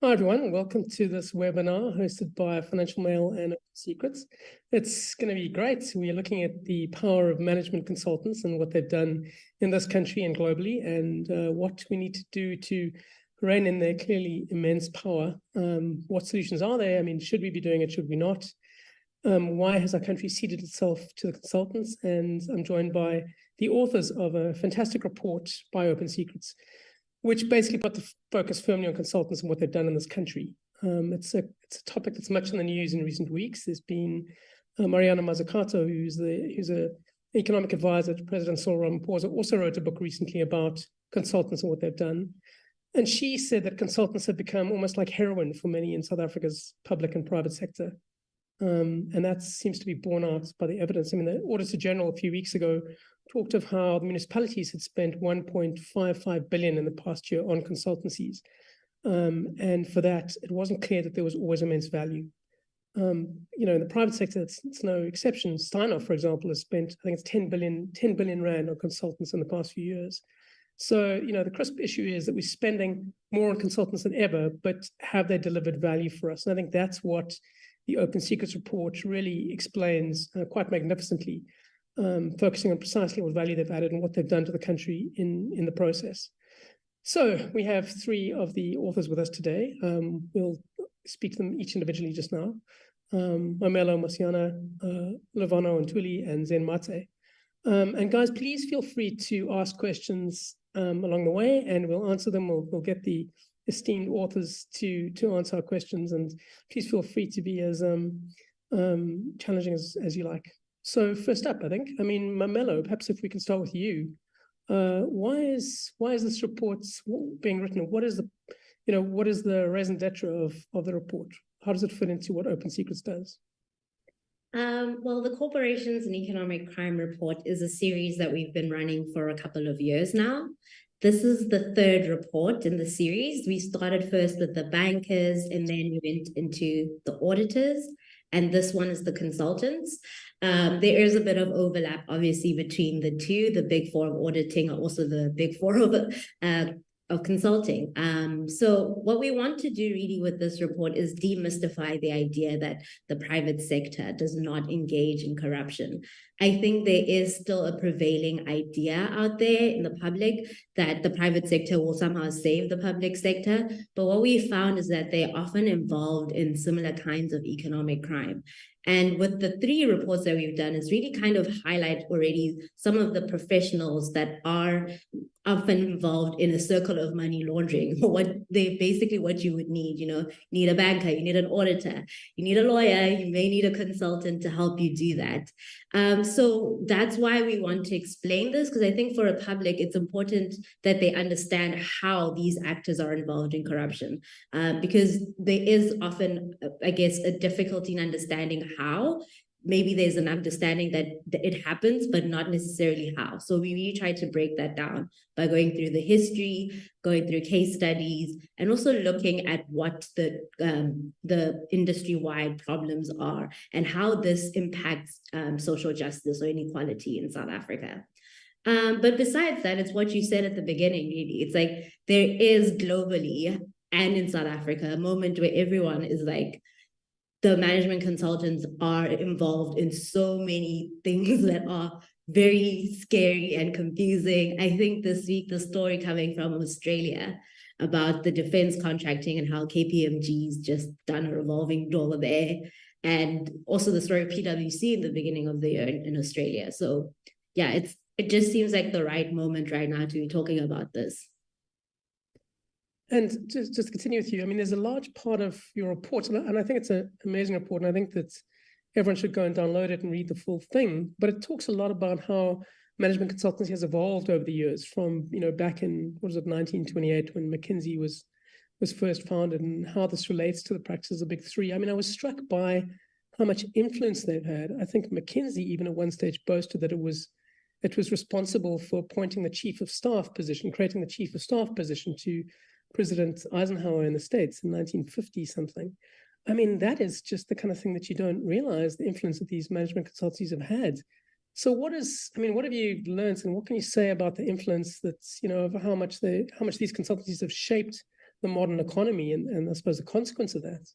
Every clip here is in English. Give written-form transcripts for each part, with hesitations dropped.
Hi everyone, welcome to this webinar hosted by Financial Mail and Open Secrets. It's going to be great. We are looking at the power of management consultants and what they've done in this country and globally, and what we need to do to rein in their clearly immense power. What solutions are there? I mean, should we be doing it? Should we not? Why has our country ceded itself to the consultants? And I'm joined by the authors of a fantastic report by Open Secrets, which basically put the focus firmly on consultants and what they've done in this country. It's a topic that's much in the news in recent weeks. There's been Mariana Mazzucato, who's an economic advisor to President Cyril Ramaphosa, also wrote a book recently about consultants and what they've done. And she said that consultants have become almost like heroin for many in South Africa's public and private sector. And that seems to be borne out by the evidence. I mean, the Auditor General a few weeks ago talked of how the municipalities had spent 1.55 billion in the past year on consultancies. And for that, it wasn't clear that there was always immense value. In the private sector, it's no exception. Steinhoff, for example, has spent, I think it's 10 billion rand on consultants in the past few years. So, the crisp issue is that we're spending more on consultants than ever, but have they delivered value for us? And I think that's what the Open Secrets report really explains quite magnificently, focusing on precisely what value they've added and what they've done to the country in the process. So we have three of the authors with us today. We'll speak to them each individually just now. Mamelo Masiana, Lovano Ntuli, and Zen Mate. And guys, please feel free to ask questions along the way, and we'll answer them. We'll get the esteemed authors to answer our questions, and please feel free to be as challenging as you like. So first up, Mamelo, perhaps if we can start with you. Why is this report being written? What is the raison d'etre of the report? How does it fit into what Open Secrets does? Well, the Corporations and Economic Crime Report is a series that we've been running for a couple of years now. This is the third report in the series. We started first with the bankers, and then we went into the auditors, and this one is the consultants. There is a bit of overlap, obviously, between the two. The big four of auditing are also the big four of consulting. So what we want to do really with this report is demystify the idea that the private sector does not engage in corruption. I think there is still a prevailing idea out there in the public that the private sector will somehow save the public sector. But what we found is that they're often involved in similar kinds of economic crime. And with the three reports that we've done is really kind of highlight already some of the professionals that are often involved in a circle of money laundering, what you would need. You need a banker, you need an auditor, you need a lawyer, you may need a consultant to help you do that. So that's why we want to explain this, because I think for a public, it's important that they understand how these actors are involved in corruption, because there is often, I guess, a difficulty in understanding how. Maybe there's an understanding that it happens, but not necessarily how. So we really try to break that down by going through the history, going through case studies, and also looking at what the industry-wide problems are and how this impacts social justice or inequality in South Africa. But besides that, it's what you said at the beginning, really. It's like there is globally and in South Africa a moment where everyone is like, the management consultants are involved in so many things that are very scary and confusing. I think this week, the story coming from Australia about the defense contracting and how KPMG's just done a revolving door there. And also the story of PwC in the beginning of the year in Australia. So yeah, it just seems like the right moment right now to be talking about this. And just to continue with you, there's a large part of your report, and I think it's an amazing report, and I think that everyone should go and download it and read the full thing, but it talks a lot about how management consultancy has evolved over the years from, back in, 1928, when McKinsey was first founded, and how this relates to the practices of the big three. I was struck by how much influence they've had. I think McKinsey even at one stage boasted that it was responsible for appointing the chief of staff position, creating the chief of staff position to President Eisenhower in the States in 1950 something. That is just the kind of thing that you don't realize, the influence that these management consultancies have had. So what have you learned, and what can you say about the influence that's, of how much these consultancies have shaped the modern economy and I suppose the consequence of that.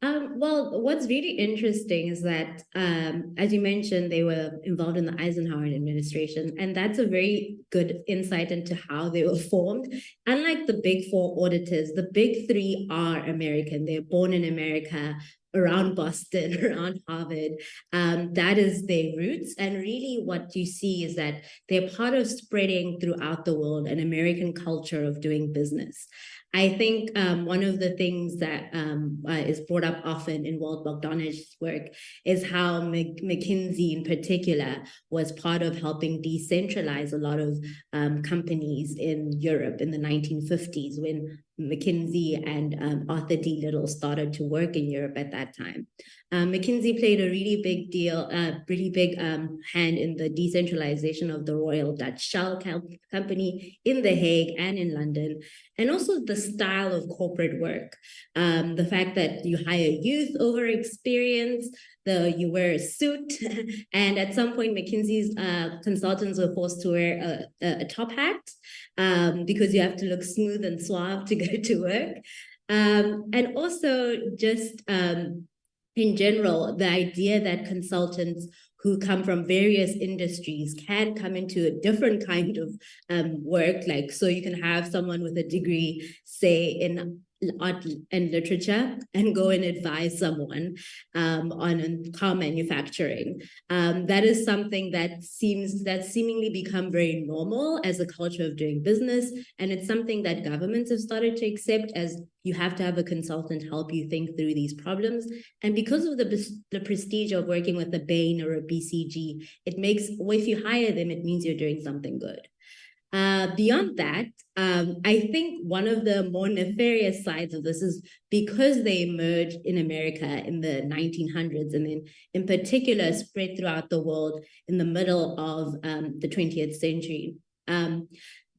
Well, what's really interesting is that, as you mentioned, they were involved in the Eisenhower administration, and that's a very good insight into how they were formed. Unlike the big four auditors, the big three are American. They're born in America, around Boston, around Harvard. That is their roots. And really what you see is that they're part of spreading throughout the world an American culture of doing business. I think one of the things that is brought up often in Walt Bogdanish's work is how McKinsey in particular was part of helping decentralize a lot of companies in Europe in the 1950s when McKinsey and Arthur D. Little started to work in Europe at that time. McKinsey played a really big hand in the decentralization of the Royal Dutch Shell Company in The Hague and in London, and also the style of corporate work. The fact that you hire youth over experience, you wear a suit, and at some point McKinsey's consultants were forced to wear a top hat because you have to look smooth and suave to go to work. And also just in general, the idea that consultants who come from various industries can come into a different kind of work. Like, so you can have someone with a degree, say, in art and literature and go and advise someone on car manufacturing. That is something that seemingly become very normal as a culture of doing business. And it's something that governments have started to accept as you have to have a consultant help you think through these problems. And because of the prestige of working with a Bain or a BCG, it makes, if you hire them, it means you're doing something good. Beyond that, I think one of the more nefarious sides of this is because they emerged in America in the 1900s and then in particular spread throughout the world in the middle of the 20th century.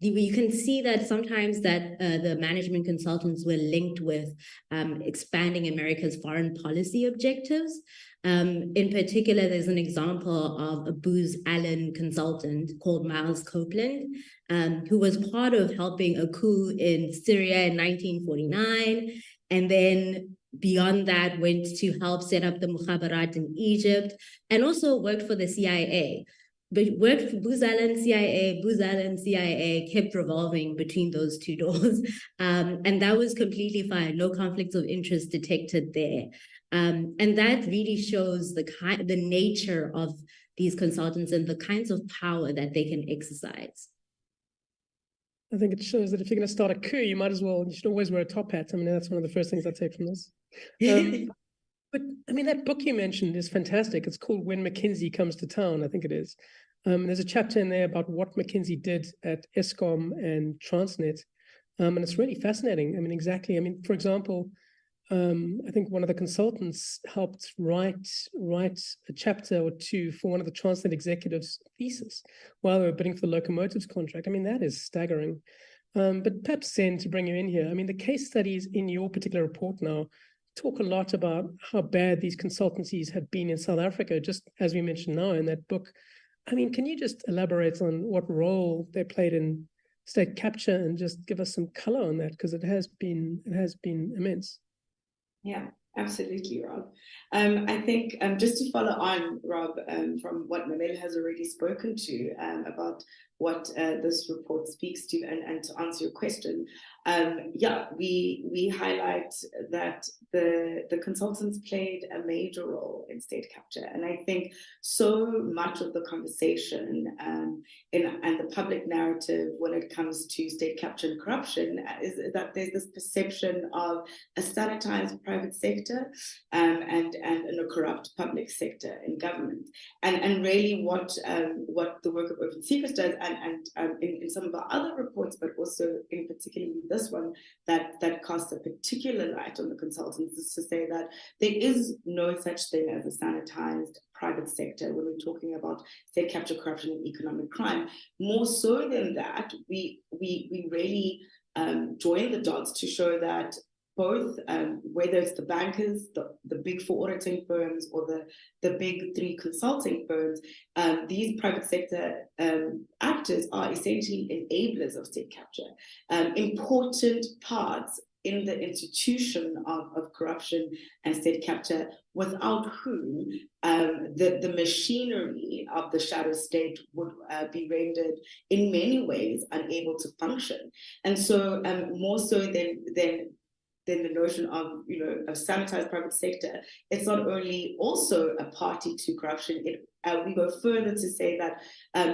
You can see that sometimes that the management consultants were linked with expanding America's foreign policy objectives. In particular, there's an example of a Booz Allen consultant called Miles Copeland, who was part of helping a coup in Syria in 1949, and then beyond that went to help set up the Mukhabarat in Egypt, and also worked for the CIA. But worked for Booz Allen, CIA, kept revolving between those two doors. And that was completely fine, no conflicts of interest detected there. And that really shows the nature of these consultants and the kinds of power that they can exercise. I think it shows that if you're going to start a coup, you should always wear a top hat. I mean, that's one of the first things I take from this. But I mean, that book you mentioned is fantastic. It's called When McKinsey Comes to Town, I think it is. There's a chapter in there about what McKinsey did at Eskom and Transnet. And it's really fascinating. I mean, exactly. I mean, for example, I think one of the consultants helped write a chapter or two for one of the Transnet executives' thesis while they were bidding for the locomotives contract. I mean, that is staggering. But perhaps then to bring you in here, I mean, the case studies in your particular report now talk a lot about how bad these consultancies have been in South Africa, just as we mentioned now in that book. I mean, can you just elaborate on what role they played in state capture and just give us some color on that? Because it has been immense. Yeah, absolutely, Rob. I think just to follow on, Rob, from what Mamela has already spoken to about what this report speaks to, and to answer your question, we highlight that the consultants played a major role in state capture, and I think so much of the conversation and the public narrative when it comes to state capture and corruption is that there's this perception of a sanitized private sector and a corrupt public sector in government, and really what the work of Open Secrets does, and in some of our other reports, but also in particularly this one that casts a particular light on the consultants, is to say that there is no such thing as a sanitized private sector when we're talking about state capture, corruption, and economic crime. More so than that, we really join the dots to show that both, whether it's the bankers, the big four auditing firms, or the big three consulting firms, these private sector actors are essentially enablers of state capture, important parts in the institution of corruption and state capture, without whom the machinery of the shadow state would be rendered in many ways unable to function. And so more so than the notion of, of sanitized private sector, it's not only also a party to corruption, we go further to say that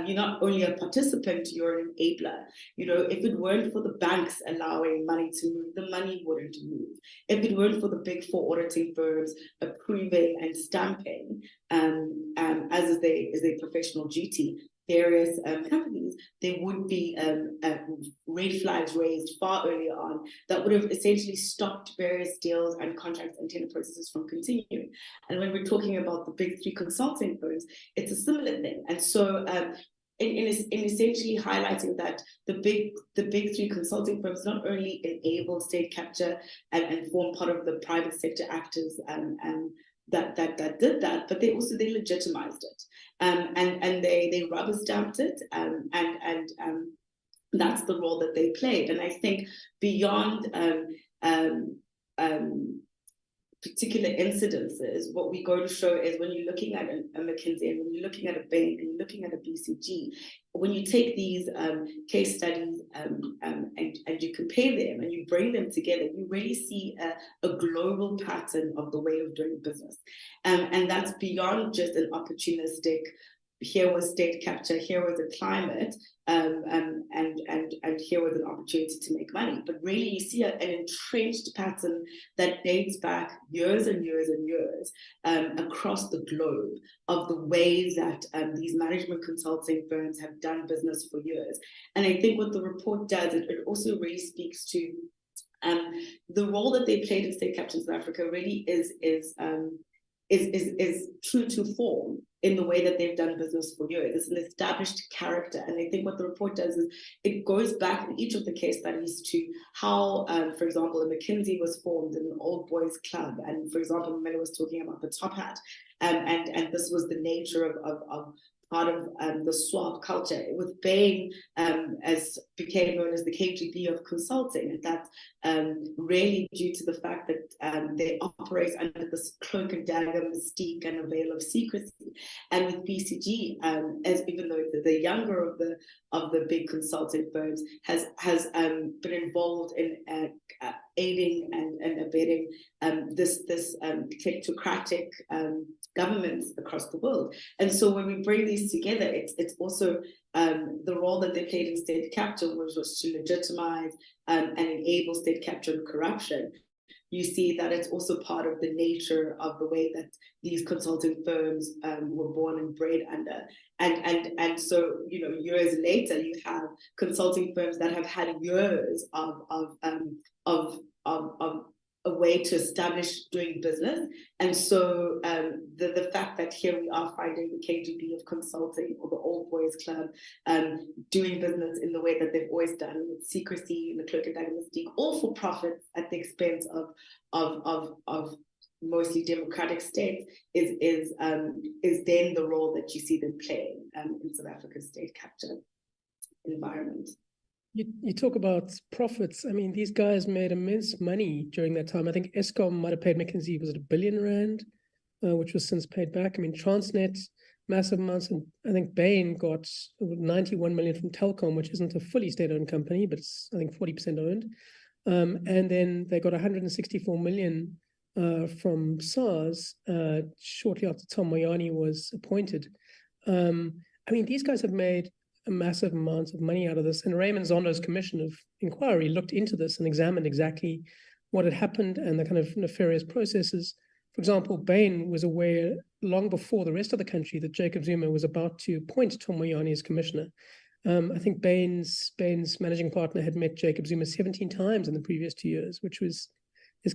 you're not only a participant, you're an enabler. If it weren't for the banks allowing money to move, the money wouldn't move. If it weren't for the big four auditing firms approving and stamping, as is their professional duty, various companies, there would be red flags raised far earlier on that would have essentially stopped various deals and contracts and tender processes from continuing. And when we're talking about the big three consulting firms, it's a similar thing. And so in essentially highlighting that the big three consulting firms not only enable state capture and form part of the private sector actors that did that, but they legitimized it, and they rubber stamped it, and that's the role that they played. And I think beyond particular incidences, what we go to show is when you're looking at a McKinsey, and when you're looking at a Bain, and you're looking at a BCG, when you take these case studies and you compare them and you bring them together, you really see a global pattern of the way of doing business. And that's beyond just an opportunistic, here was state capture, here was a climate, and here was an opportunity to make money. But really, you see an entrenched pattern that dates back years and years and years across the globe of the ways that these management consulting firms have done business for years. And I think what the report does, it also really speaks to the role that they played in state capture in South Africa. Really is true to form in the way that they've done business for years. It's an established character. And I think what the report does is it goes back in each of the case studies to how, for example, a McKinsey was formed in an old boys club. And for example, Mela was talking about the top hat. And this was the nature of part of the swap culture. With Bain, as became known as the KGB of consulting, and that's really due to the fact that they operate under this cloak and dagger mystique and a veil of secrecy. And with BCG, as even though the younger of the big consulting firms, has been involved in aiding and abetting this kleptocratic governments across the world. And so when we bring these together, it's also the role that they played in state capture, which was to legitimize and enable state capture and corruption. You see that it's also part of the nature of the way that these consulting firms were born and bred under. And so, years later, you have consulting firms that have had years of a way to establish doing business. And so the fact that here we are finding the KGB of consulting, or the old boys club, doing business in the way that they've always done, with secrecy and the cloak and dagger mystique, all for profit at the expense of mostly democratic states, is then the role that you see them playing in South Africa's state capture environment. You talk about profits. I mean, these guys made immense money during that time. I think Eskom might have paid McKinsey, was it R1 billion, which was since paid back. I mean, Transnet, massive amounts. And I think Bain got 91 million from Telkom, which isn't a fully state-owned company, but it's, I think, 40% owned. And then they got 164 million from SARS shortly after Tom Moyane was appointed. I mean, these guys have made a massive amount of money out of this. And Raymond Zondo's commission of inquiry looked into this and examined exactly what had happened and the kind of nefarious processes. For example, Bain was aware long before the rest of the country that Jacob Zuma was about to appoint Tom Moyane as commissioner. I think Bain's managing partner had met Jacob Zuma 17 times in the previous 2 years, which is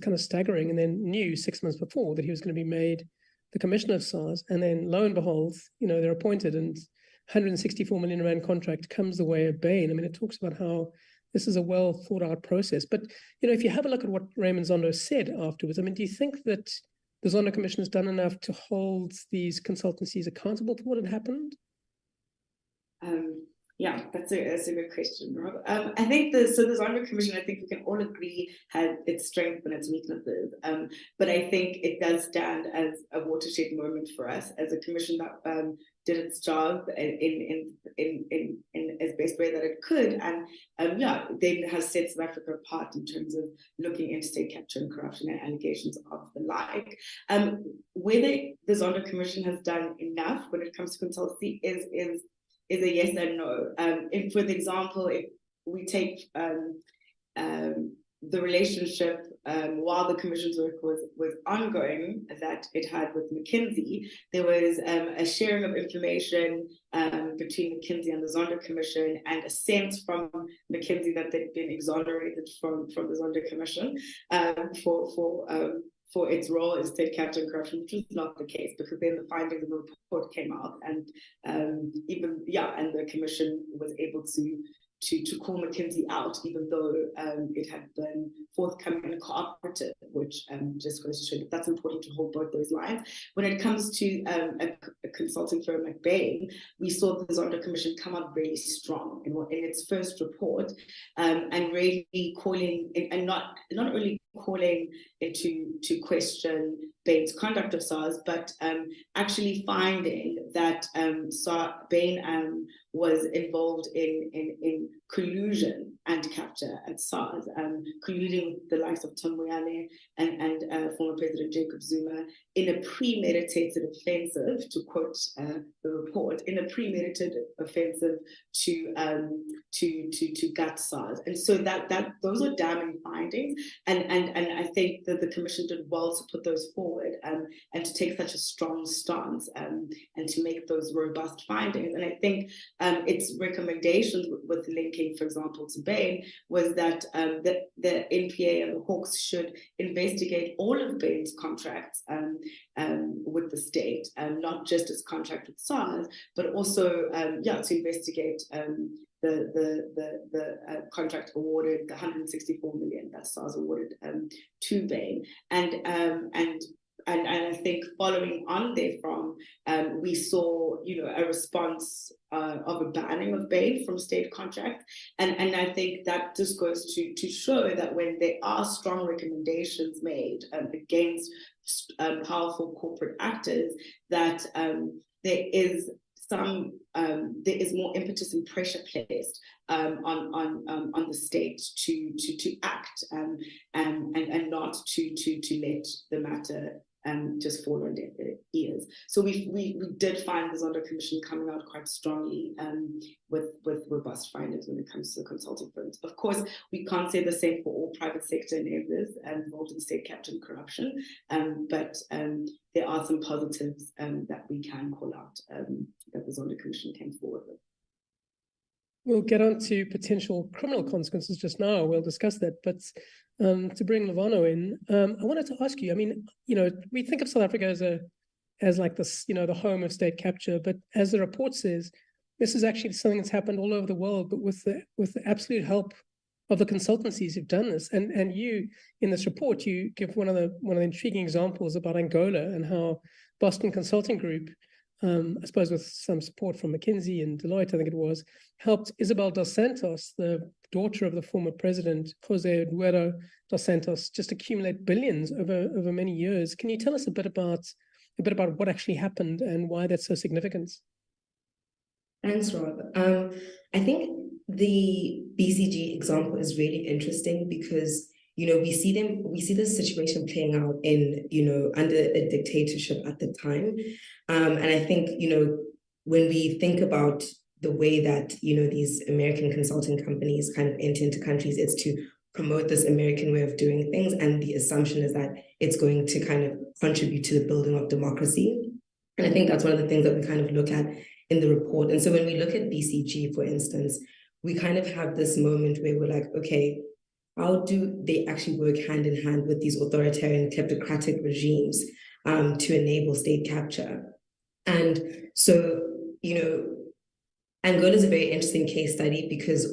kind of staggering, and then knew 6 months before that he was going to be made the commissioner of SARS. And then lo and behold, they're appointed, and 164 million rand contract comes the way of Bain. I mean, it talks about how this is a well thought out process. But, if you have a look at what Raymond Zondo said afterwards, I mean, do you think that the Zondo Commission has done enough to hold these consultancies accountable for what had happened? Yeah, that's a good question, Rob. I think the Zondo Commission, I think we can all agree, has its strengths and its weaknesses. But I think it does stand as a watershed moment for us as a commission that did its job in as best way that it could, and then has set South Africa apart in terms of looking into state capture and corruption and allegations of the like. Whether the Zondo Commission has done enough when it comes to consultancy is a yes and no. If, for example, if we take the relationship while the commission's work was ongoing that it had with McKinsey, there was a sharing of information between McKinsey and the Zondo Commission, and a sense from McKinsey that they'd been exonerated from the Zondo Commission for its role in state capture and corruption, which was not the case, because then the findings of the report came out, and and the commission was able to call McKinsey out, even though it had been forthcoming and cooperative, which just goes to show that that's important to hold both those lines. When it comes to a consulting firm like Bain, we saw the Zondo Commission come out really strong in its first report, and really calling, and not only calling into question Bain's conduct of SARS, but actually finding that Bain was involved in collusion and capture at SARS, colluding with the likes of Tom Moyane and former President Jacob Zuma in a premeditated offensive, to quote the report, in a premeditated offensive to gut SARS. And so that those are damning findings, and I think that the commission did well to put those forward, and to take such a strong stance, and to make those robust findings. And I think its recommendations with linking, for example, to Bain, was that the NPA and the Hawks should investigate all of Bain's contracts with the state, not just its contract with SARS, but also to investigate the contract awarded, the 164 million that SARS awarded to Bain, and I think following on therefrom, we saw, a response of a banning of Bain from state contracts, and I think that just goes to show that when there are strong recommendations made against powerful corporate actors, that there is more impetus and pressure placed on the state to act, and not to let the matter just fall on deaf ears. So we did find the Zondo Commission coming out quite strongly with robust findings when it comes to the consulting firms. Of course, we can't say the same for all private sector enablers involved in state capture and corruption, but there are some positives that we can call out that the Zondo Commission came forward with. We'll get on to potential criminal consequences just now. We'll discuss that. But to bring Lovano in, I wanted to ask you, I mean, we think of South Africa as like this, the home of state capture. But as the report says, this is actually something that's happened all over the world, but with the absolute help of the consultancies who've done this. And you, in this report, you give one of the intriguing examples about Angola and how Boston Consulting Group, I suppose with some support from McKinsey and Deloitte, I think it was, helped Isabel dos Santos, the daughter of the former president, Jose Eduardo dos Santos, just accumulate billions over many years. Can you tell us a bit about what actually happened and why that's so significant? Thanks, Rob. I think the BCG example is really interesting because we see this situation playing out in, under a dictatorship at the time. And I think, when we think about the way that, these American consulting companies kind of enter into countries, it's to promote this American way of doing things. And the assumption is that it's going to kind of contribute to the building of democracy. And I think that's one of the things that we kind of look at in the report. And so when we look at BCG, for instance, we kind of have this moment where we're like, okay, how do they actually work hand in hand with these authoritarian kleptocratic regimes to enable state capture? And so, Angola is a very interesting case study because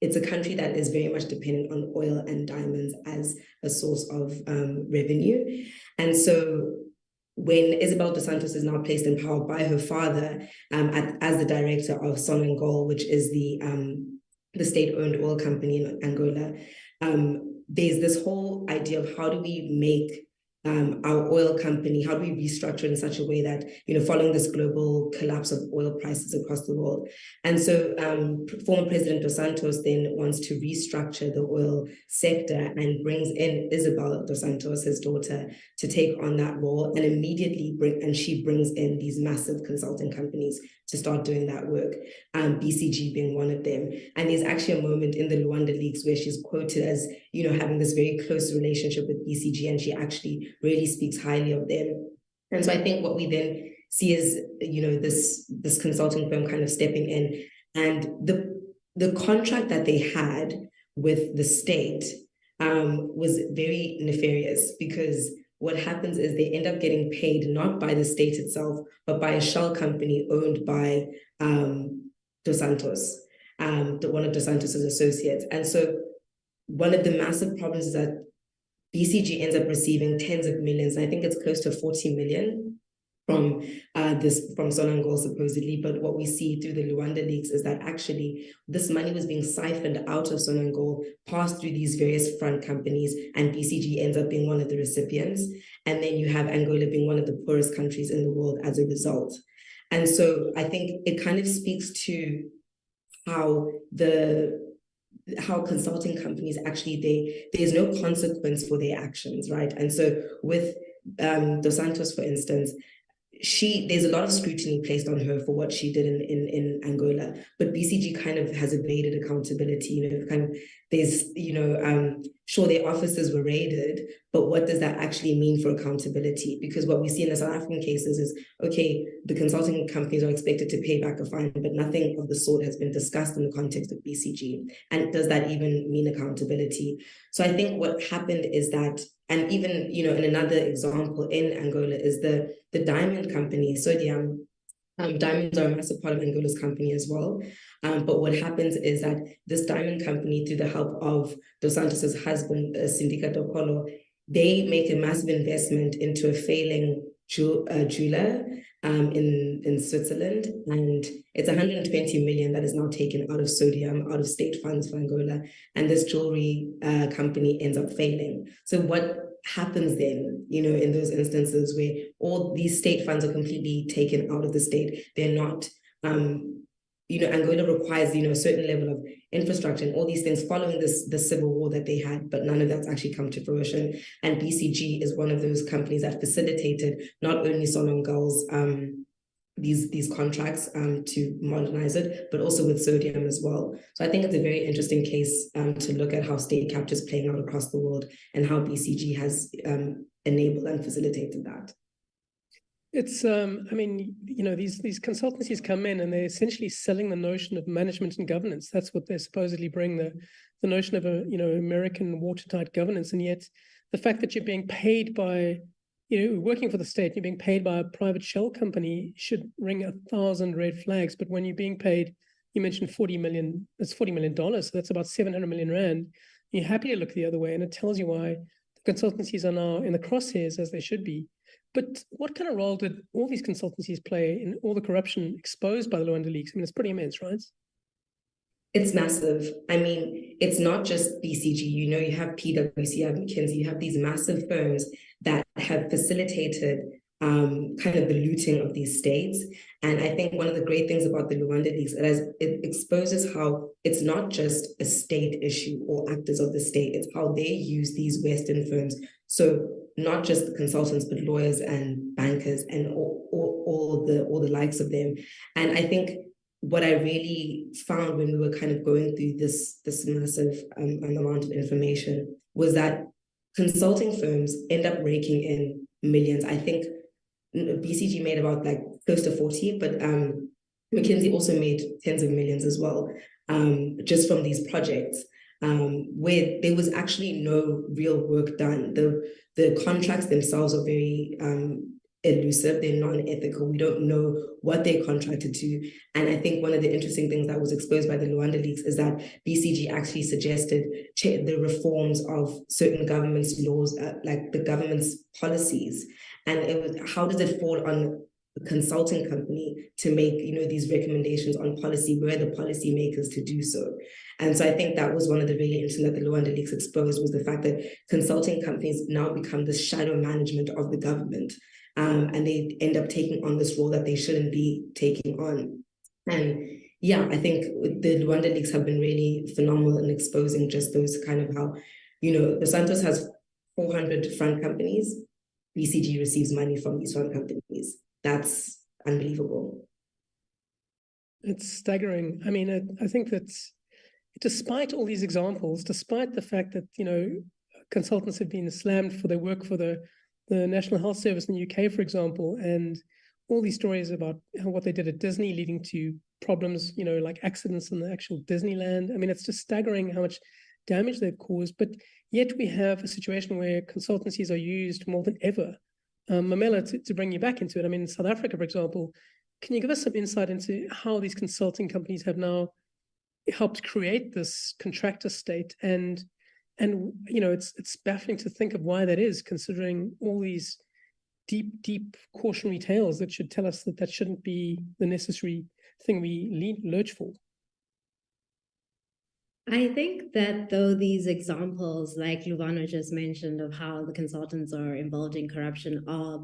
it's a country that is very much dependent on oil and diamonds as a source of revenue. And so when Isabel dos Santos is now placed in power by her father as the director of Sonangol, which is the state-owned oil company in Angola, there's this whole idea of how do we make our oil company, how do we restructure in such a way that, following this global collapse of oil prices across the world. And so former President Dos Santos then wants to restructure the oil sector and brings in Isabel dos Santos, his daughter, to take on that role, and immediately she brings in these massive consulting companies to start doing that work, BCG being one of them. And there's actually a moment in the Luanda leaks where she's quoted as, having this very close relationship with BCG, and she actually really speaks highly of them. And so I think what we then see is, this consulting firm kind of stepping in, and the contract that they had with the state was very nefarious, because what happens is they end up getting paid not by the state itself, but by a shell company owned by Dos Santos, one of Dos Santos's associates. And so one of the massive problems is that BCG ends up receiving tens of millions. I think it's close to 40 million from Sonangol supposedly. But what we see through the Luanda leaks is that actually this money was being siphoned out of Sonangol, passed through these various front companies, and BCG ends up being one of the recipients. And then you have Angola being one of the poorest countries in the world as a result. And so I think it kind of speaks to how consulting companies actually, there's no consequence for their actions, right? And so with Dos Santos, for instance, there's a lot of scrutiny placed on her for what she did in Angola, but BCG kind of has evaded accountability. Sure, their offices were raided, but what does that actually mean for accountability? Because what we see in the South African cases is, okay, the consulting companies are expected to pay back a fine, but nothing of the sort has been discussed in the context of BCG. And does that even mean accountability? So I think what happened is that, and even, in another example in Angola is the diamond company, Sodium. Diamonds are a massive part of Angola's company as well. But what happens is that this diamond company, through the help of Dos Santos's husband, Sindicato Polo, they make a massive investment into a failing jeweler in Switzerland. And it's 120 million that is now taken out of Sodium, out of state funds for Angola. And this jewelry company ends up failing. So what happens then, in those instances where all these state funds are completely taken out of the state, they're not, Angola requires, a certain level of infrastructure and all these things following the civil war that they had, but none of that's actually come to fruition. And BCG is one of those companies that facilitated not only Sonangol's these contracts to modernize it, but also with Sodium as well. So I think it's a very interesting case to look at how state capture is playing out across the world and how BCG has enabled and facilitated that. It's, these consultancies come in and they're essentially selling the notion of management and governance. That's what they supposedly bring, the notion of American watertight governance. And yet the fact that you're being paid by, working for the state, you're being paid by a private shell company should ring 1,000 red flags. But when you're being paid, you mentioned 40 million, that's $40 million. So that's about 700 million rand. You're happy to look the other way. And it tells you why the consultancies are now in the crosshairs, as they should be. But what kind of role did all these consultancies play in all the corruption exposed by the Luanda leaks? It's pretty immense, right? It's massive. It's not just BCG. You have PwC, you have McKinsey, you have these massive firms that have facilitated kind of the looting of these states. And I think one of the great things about the Luanda leaks is it exposes how it's not just a state issue or actors of the state, it's how they use these Western firms. So not just the consultants, but lawyers and bankers and all the likes of them. And I think what I really found when we were kind of going through this massive amount of information was that consulting firms end up raking in millions. I think BCG made about close to 40, but McKinsey also made tens of millions as well, just from these projects, where there was actually no real work done. The contracts themselves are very elusive, they're non-ethical. We don't know what they're contracted to. And I think one of the interesting things that was exposed by the Luanda leaks is that BCG actually suggested the reforms of certain government's laws, like the government's policies. And it was, how does it fall on a consulting company to make, these recommendations on policy, where the policymakers to do so? And so I think that was one of the really interesting that the Luanda leaks exposed, was the fact that consulting companies now become the shadow management of the government. And they end up taking on this role that they shouldn't be taking on. And yeah, I think the Luanda leaks have been really phenomenal in exposing just those kind of how, the Santos has 400 fund companies. BCG receives money from these fund companies. That's unbelievable. It's staggering. I mean, I think that despite all these examples, despite the fact that, consultants have been slammed for their work for the National Health Service in the UK, for example, and all these stories about what they did at Disney leading to problems, like accidents in the actual Disneyland. I mean, it's just staggering how much damage they've caused. But yet we have a situation where consultancies are used more than ever. Mamela, to bring you back into it, I mean, in South Africa, for example, can you give us some insight into how these consulting companies have now helped create this contractor state? And it's baffling to think of why that is, considering all these deep cautionary tales that should tell us that shouldn't be the necessary thing we lurch for. I think that though these examples, like Luvano just mentioned, of how the consultants are involved in corruption are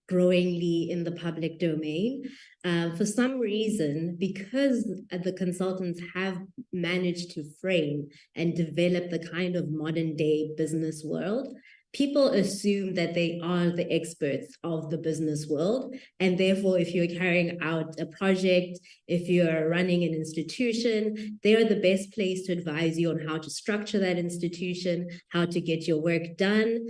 growingly in the public domain, for some reason, because the consultants have managed to frame and develop the kind of modern day business world, people assume that they are the experts of the business world. And therefore, if you're carrying out a project, if you're running an institution, they are the best place to advise you on how to structure that institution, how to get your work done.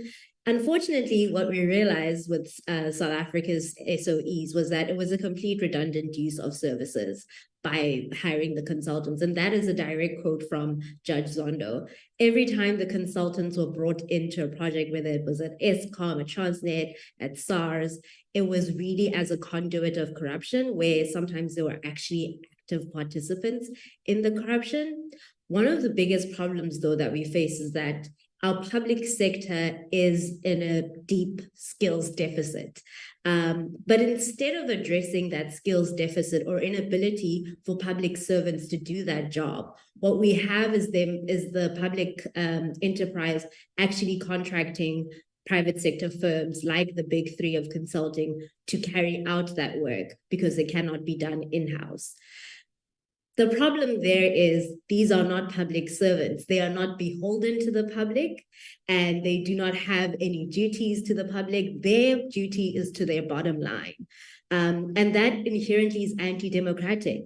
Unfortunately, what we realized with South Africa's SOEs was that it was a complete redundant use of services by hiring the consultants. And that is a direct quote from Judge Zondo. Every time the consultants were brought into a project, whether it was at Eskom, at Transnet, at SARS, it was really as a conduit of corruption, where sometimes they were actually active participants in the corruption. One of the biggest problems, though, that we face is that our public sector is in a deep skills deficit. But instead of addressing that skills deficit or inability for public servants to do that job, what we have is the public enterprise actually contracting private sector firms like the big three of consulting to carry out that work because it cannot be done in-house. The problem there is these are not public servants. They are not beholden to the public, and they do not have any duties to the public. Their duty is to their bottom line. And that inherently is anti-democratic.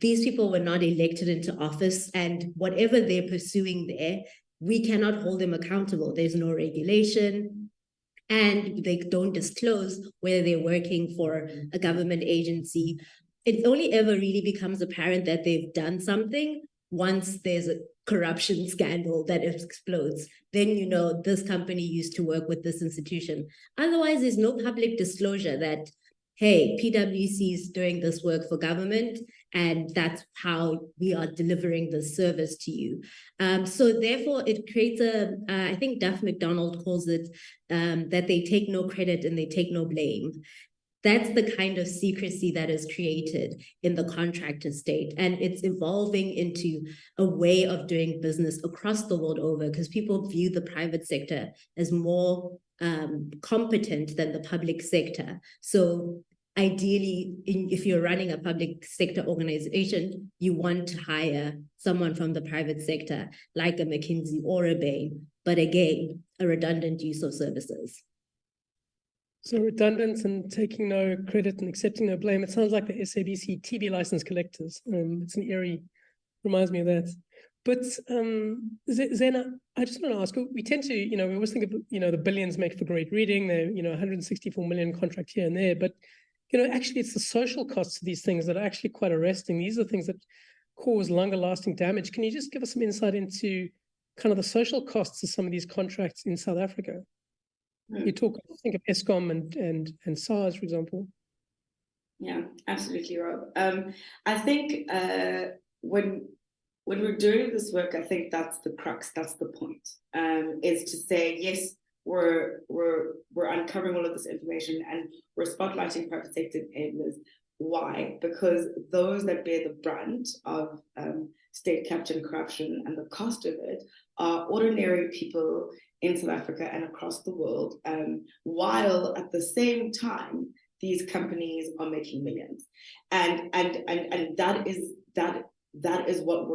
These people were not elected into office, and whatever they're pursuing there, we cannot hold them accountable. There's no regulation, and they don't disclose whether they're working for a government agency. It only ever really becomes apparent that they've done something once there's a corruption scandal that explodes. Then you know this company used to work with this institution. Otherwise, there's no public disclosure that, hey, PwC is doing this work for government, and that's how we are delivering the service to you. So therefore, it creates I think Duff McDonald calls it, that they take no credit and they take no blame. That's the kind of secrecy that is created in the contractor state. And it's evolving into a way of doing business across the world over, because people view the private sector as more competent than the public sector. So ideally, if you're running a public sector organization, you want to hire someone from the private sector, like a McKinsey or a Bain, but again, a redundant use of services. So redundant and taking no credit and accepting no blame. It sounds like the SABC TV license collectors. It's an eerie, reminds me of that. But Zena, I just want to ask, we tend to, we always think of, the billions make for great reading. They're, 164 million contract here and there. But, actually it's the social costs of these things that are actually quite arresting. These are things that cause longer lasting damage. Can you just give us some insight into kind of the social costs of some of these contracts in South Africa? You think of Eskom and SARS, for example. Yeah, absolutely, Rob. I think when we're doing this work, I think that's the crux, that's the point, is to say, yes, we're uncovering all of this information and we're spotlighting private sector enablers. Why? Because those that bear the brunt of state capture and corruption and the cost of it are ordinary people in South Africa and across the world, while at the same time these companies are making millions, and that is what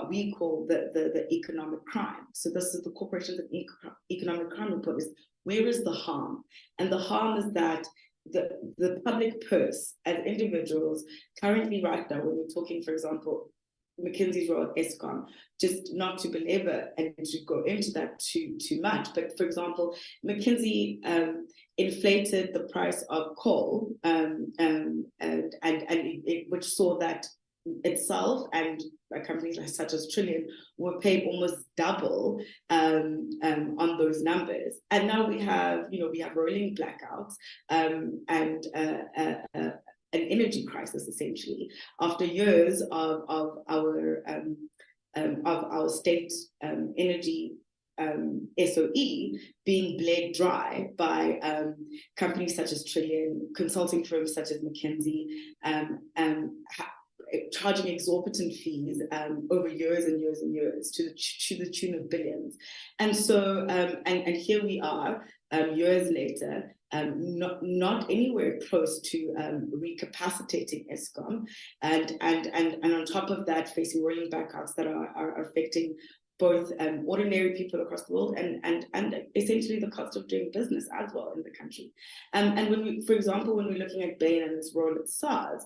we call the economic crime. So this is the Corporations and Economic Crime Report. Is where is the harm? And the harm is that the public purse as individuals currently right now, when we're talking, for example, McKinsey's role at Eskom, just not to belabor and to go into that too much, but for example, McKinsey inflated the price of coal, which saw that itself and companies such as Trillion were paid almost double on those numbers. And now we have rolling blackouts and an energy crisis, essentially, after years of our state energy SOE being bled dry by companies such as Trillion, consulting firms such as McKinsey, charging exorbitant fees over years and years and years to the tune of billions. And so, and here we are years later, not anywhere close to recapacitating Eskom, and on top of that, facing rolling blackouts that are affecting both ordinary people across the world and essentially the cost of doing business as well in the country. And when we, for example, when we're looking at Bain and its role at SARS,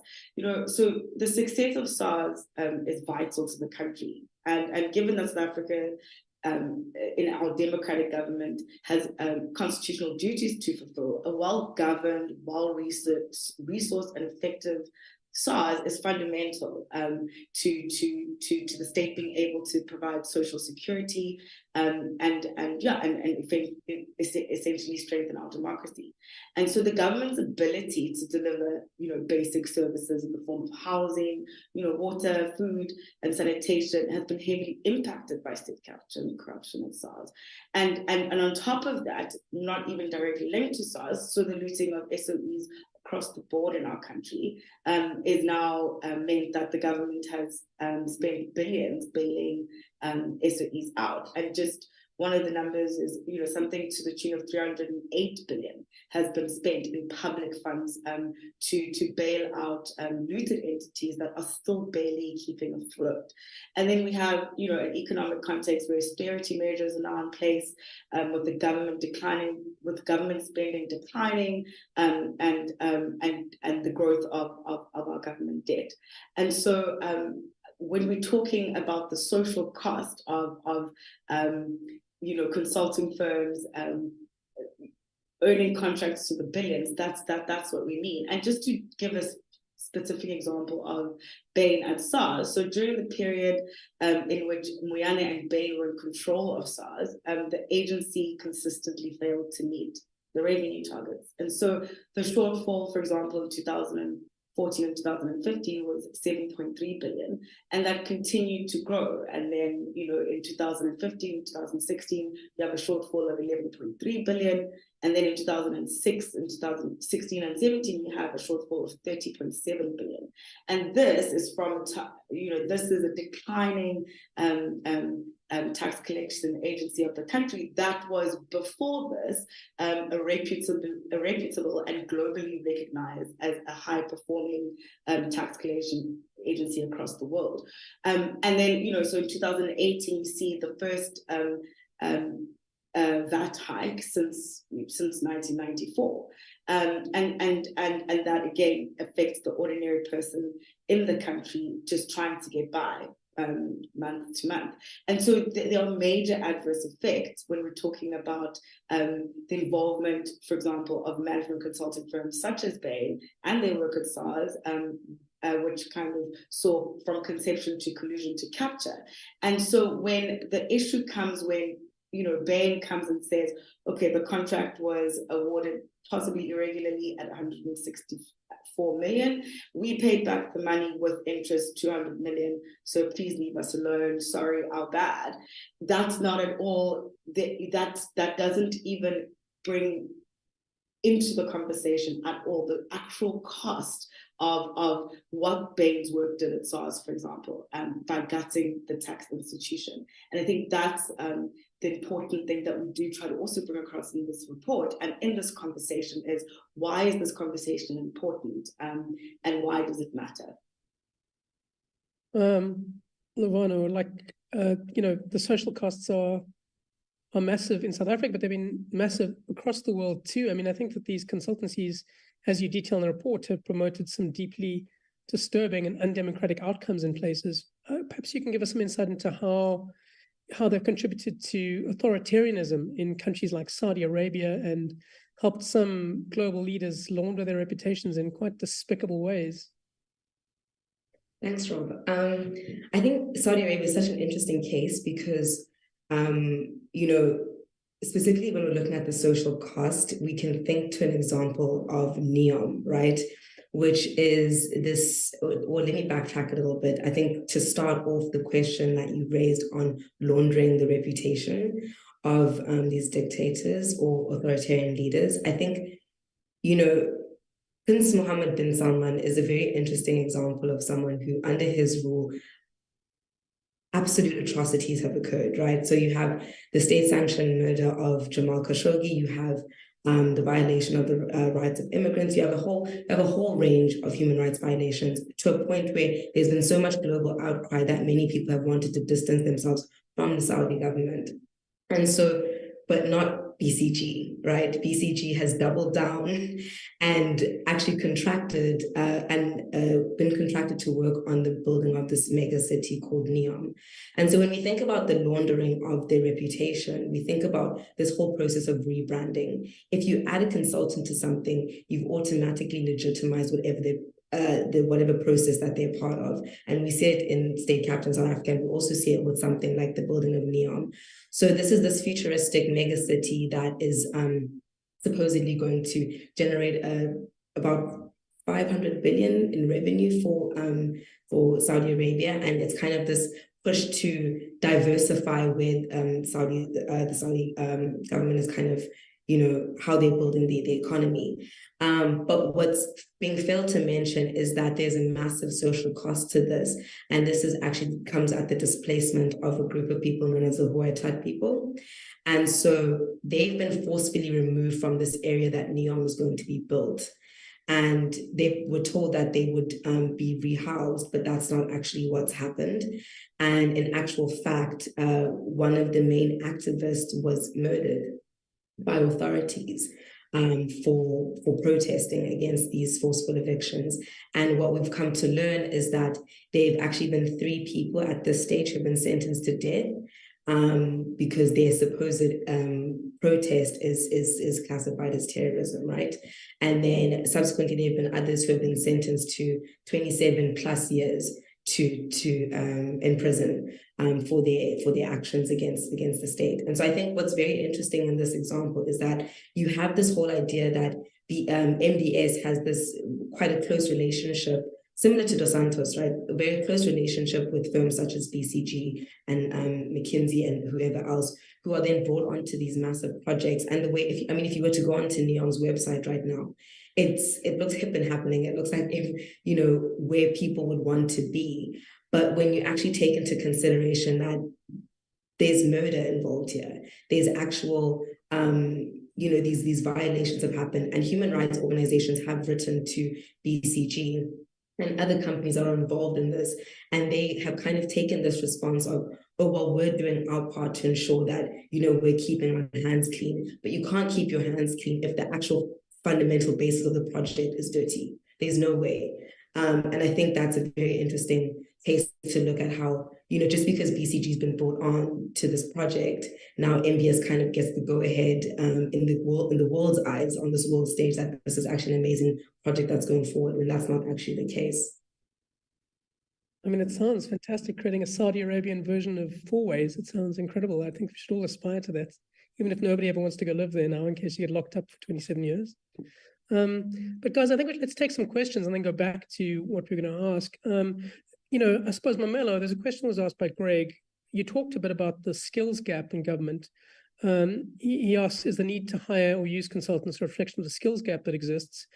so the success of SARS is vital to the country. And given that South Africa in our democratic government has constitutional duties to fulfill, a well-governed, well-resourced and effective SARS is fundamental to the state being able to provide social security and essentially strengthen our democracy. And so the government's ability to deliver basic services in the form of housing, water, food, and sanitation has been heavily impacted by state capture and corruption at SARS. And on top of that, not even directly linked to SARS, so the looting of SOEs across the board in our country is now meant that the government has spent billions bailing SOEs out. And just one of the numbers is, something to the tune of 308 billion has been spent in public funds to bail out looted entities that are still barely keeping afloat. And then we have, an economic context where austerity measures are now in place, with the government declining, with government spending declining, and the growth of our government debt. And so when we're talking about the social cost of consulting firms earning contracts to the billions, that's what we mean. And just to give a specific example of Bain at SARS, so during the period in which Moyane and Bain were in control of SARS, the agency consistently failed to meet the revenue targets. And so the shortfall, for example, in 2014 and 2015 was 7.3 billion, and that continued to grow. And then, in 2015, 2016, you have a shortfall of 11.3 billion. And then in 2016 and 17, you have a shortfall of 30.7 billion. And this is from, this is a declining tax collection agency of the country that was before this a reputable and globally recognized as a high-performing tax collection agency across the world. And then, so in 2018, you see the first VAT hike since 1994, and that again affects the ordinary person in the country just trying to get by month to month. And so there are major adverse effects when we're talking about the involvement, for example, of management consulting firms such as Bain and their work at SARS, which kind of saw from conception to collusion to capture. And so when the issue comes when Bain comes and says, okay, the contract was awarded possibly irregularly at 164 million. We paid back the money with interest, 200 million. So please leave us alone. Sorry, our bad. That's not at all, that doesn't even bring into the conversation at all the actual cost of what Bain's work did at SARS, for example, by gutting the tax institution. And I think that's the important thing that we do try to also bring across in this report and in this conversation is, why is this conversation important, and why does it matter? Lovano, the social costs are massive in South Africa, but they've been massive across the world too. I mean, I think that these consultancies, as you detail in the report, have promoted some deeply disturbing and undemocratic outcomes in places. Perhaps you can give us some insight into how they've contributed to authoritarianism in countries like Saudi Arabia and helped some global leaders launder their reputations in quite despicable ways. Thanks, Rob. I think Saudi Arabia is such an interesting case because specifically when we're looking at the social cost, we can think to an example of NEOM, right? Which is this, or let me backtrack a little bit. I think to start off the question that you raised on laundering the reputation of these dictators or authoritarian leaders, I think, Prince Mohammed bin Salman is a very interesting example of someone who, under his rule, absolute atrocities have occurred, right? So you have the state-sanctioned murder of Jamal Khashoggi, you have the violation of the rights of immigrants, you have a whole range of human rights violations, to a point where there's been so much global outcry that many people have wanted to distance themselves from the Saudi government. And so, but not BCG, right? BCG has doubled down and actually contracted been contracted to work on the building of this mega city called NEOM. And so when we think about the laundering of their reputation, we think about this whole process of rebranding. If you add a consultant to something, you've automatically legitimized whatever process that they're part of. And we see it in state captains South Africa, and we also see it with something like the building of NEOM. So this is this futuristic megacity that is supposedly going to generate about 500 billion in revenue for Saudi Arabia, and it's kind of this push to diversify with the Saudi government is kind of how they're building the economy. But what's being failed to mention is that there's a massive social cost to this. And this is actually comes at the displacement of a group of people known as the Huaytat people. And so they've been forcefully removed from this area that NEOM was going to be built. And they were told that they would be rehoused, but that's not actually what's happened. And in actual fact, one of the main activists was murdered by authorities for protesting against these forceful evictions. And what we've come to learn is that they've actually been 3 people at this stage who've been sentenced to death because their supposed protest is classified as terrorism, right? And then subsequently there have been others who have been sentenced to 27 plus years in prison for their actions against the state. And so I think what's very interesting in this example is that you have this whole idea that the MDS has this quite a close relationship, similar to Dos Santos, right? A very close relationship with firms such as BCG and McKinsey and whoever else, who are then brought onto these massive projects. And the way, if you were to go onto NEOM's website right now, it looks hip and happening. It looks like where people would want to be. But when you actually take into consideration that there's murder involved here, there's actual these violations have happened, and human rights organizations have written to BCG and other companies that are involved in this, and they have kind of taken this response of, oh, well, we're doing our part to ensure that we're keeping our hands clean. But you can't keep your hands clean if the actual fundamental basis of the project is dirty. There's no way. And I think that's a very interesting case to look at how, just because BCG has been brought on to this project, now MBS kind of gets the go ahead in the world's eyes on this world stage that this is actually an amazing project that's going forward, when that's not actually the case. I mean, it sounds fantastic, creating a Saudi Arabian version of Four Ways. It sounds incredible. I think we should all aspire to that, even if nobody ever wants to go live there now in case you get locked up for 27 years. But guys, I think let's take some questions and then go back to what we're going to ask. I suppose, Mamelo, there's a question that was asked by Greg. You talked a bit about the skills gap in government. He asks, is the need to hire or use consultants a reflection of the skills gap that exists?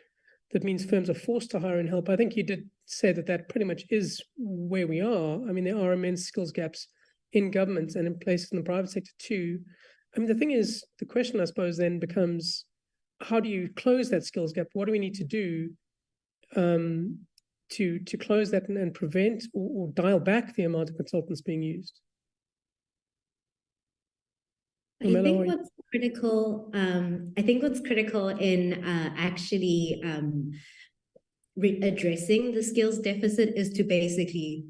That means firms are forced to hire and help. I think you did say that pretty much is where we are. I mean, there are immense skills gaps in government and in places in the private sector too. I mean, the thing is, the question, I suppose, then becomes, how do you close that skills gap? What do we need to do to close that and prevent or dial back the amount of consultants being used? I think what's critical, in actually addressing the skills deficit is to basically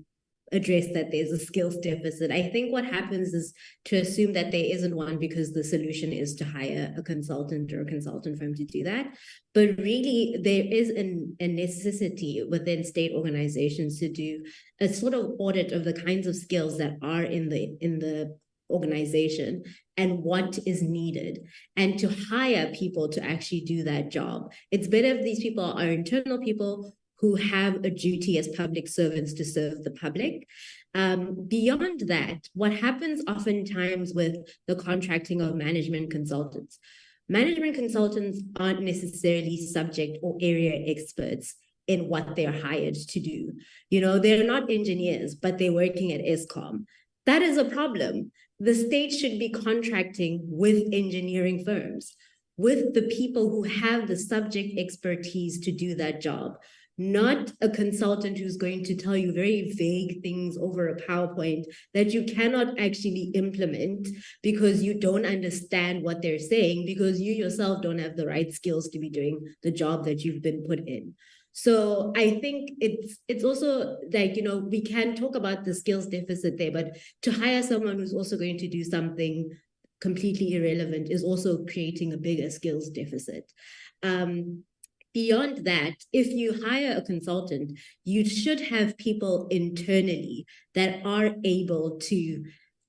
address that there's a skills deficit. I think what happens is to assume that there isn't one because the solution is to hire a consultant or a consultant firm to do that. But really, there is a necessity within state organizations to do a sort of audit of the kinds of skills that are in the organization and what is needed, and to hire people to actually do that job. It's better if these people are internal people who have a duty as public servants to serve the public. Beyond that, what happens oftentimes with the contracting of management consultants aren't necessarily subject or area experts in what they're hired to do. They're not engineers, but they're working at ESCOM. That is a problem. The state should be contracting with engineering firms, with the people who have the subject expertise to do that job, not a consultant who's going to tell you very vague things over a PowerPoint that you cannot actually implement because you don't understand what they're saying, because you yourself don't have the right skills to be doing the job that you've been put in. So I think it's also like, we can talk about the skills deficit there, but to hire someone who's also going to do something completely irrelevant is also creating a bigger skills deficit. Beyond that, if you hire a consultant, you should have people internally that are able to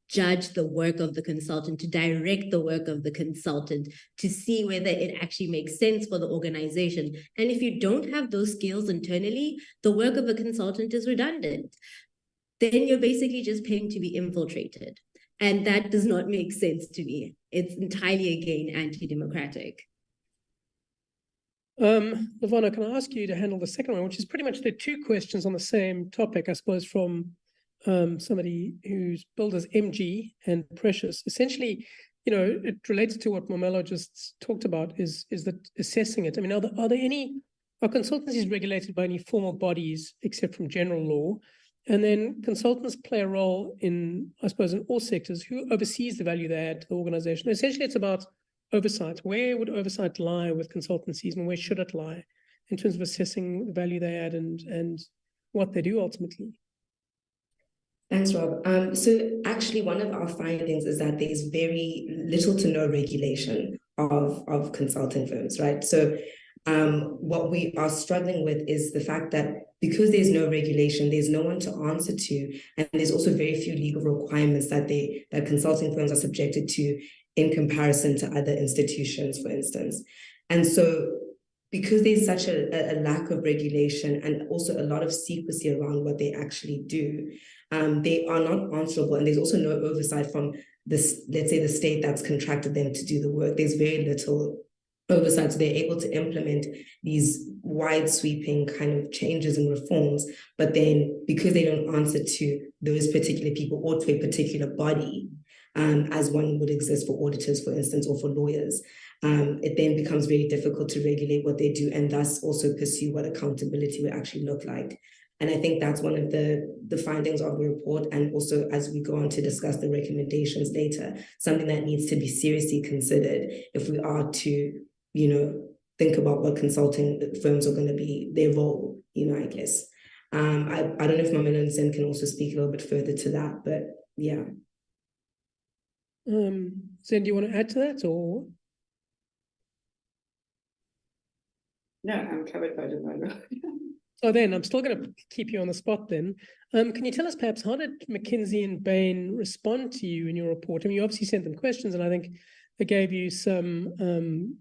judge the work of the consultant, to direct the work of the consultant, to see whether it actually makes sense for the organization. And if you don't have those skills internally, the work of a consultant is redundant. Then you're basically just paying to be infiltrated. And that does not make sense to me. It's entirely, again, anti-democratic. Lavana, can I ask you to handle the second one, which is pretty much the two questions on the same topic, I suppose, from somebody who's billed as MG and Precious. Essentially, it relates to what Mamelo just talked about, is that assessing it. I mean, are consultancies regulated by any formal bodies except from general law? And then consultants play a role in, I suppose, in all sectors. Who oversees the value they add to the organization? Essentially, it's about oversight. Where would oversight lie with consultancies, and where should it lie in terms of assessing the value they add and what they do ultimately? Thanks, Rob. So actually, one of our findings is that there's very little to no regulation of consulting firms, right? So what we are struggling with is the fact that because there's no regulation, there's no one to answer to, and there's also very few legal requirements that consulting firms are subjected to in comparison to other institutions, for instance. And so because there's such a lack of regulation and also a lot of secrecy around what they actually do, they are not answerable, and there's also no oversight from this, let's say, the state that's contracted them to do the work. There's very little oversight, so they're able to implement these wide sweeping kind of changes and reforms, but then because they don't answer to those particular people or to a particular body, as one would exist for auditors, for instance, or for lawyers, it then becomes very difficult to regulate what they do and thus also pursue what accountability would actually look like. And I think that's one of the findings of the report, and also as we go on to discuss the recommendations later, something that needs to be seriously considered if we are to, think about what consulting firms are going to be, their role, I guess. I don't know if Mamelo and Zen can also speak a little bit further to that, but yeah. Zen, do you want to add to that, or? No, I'm covered by the Mamelo. So then I'm still going to keep you on the spot then. Can you tell us perhaps how did McKinsey and Bain respond to you in your report? I mean, you obviously sent them questions, and I think they gave you some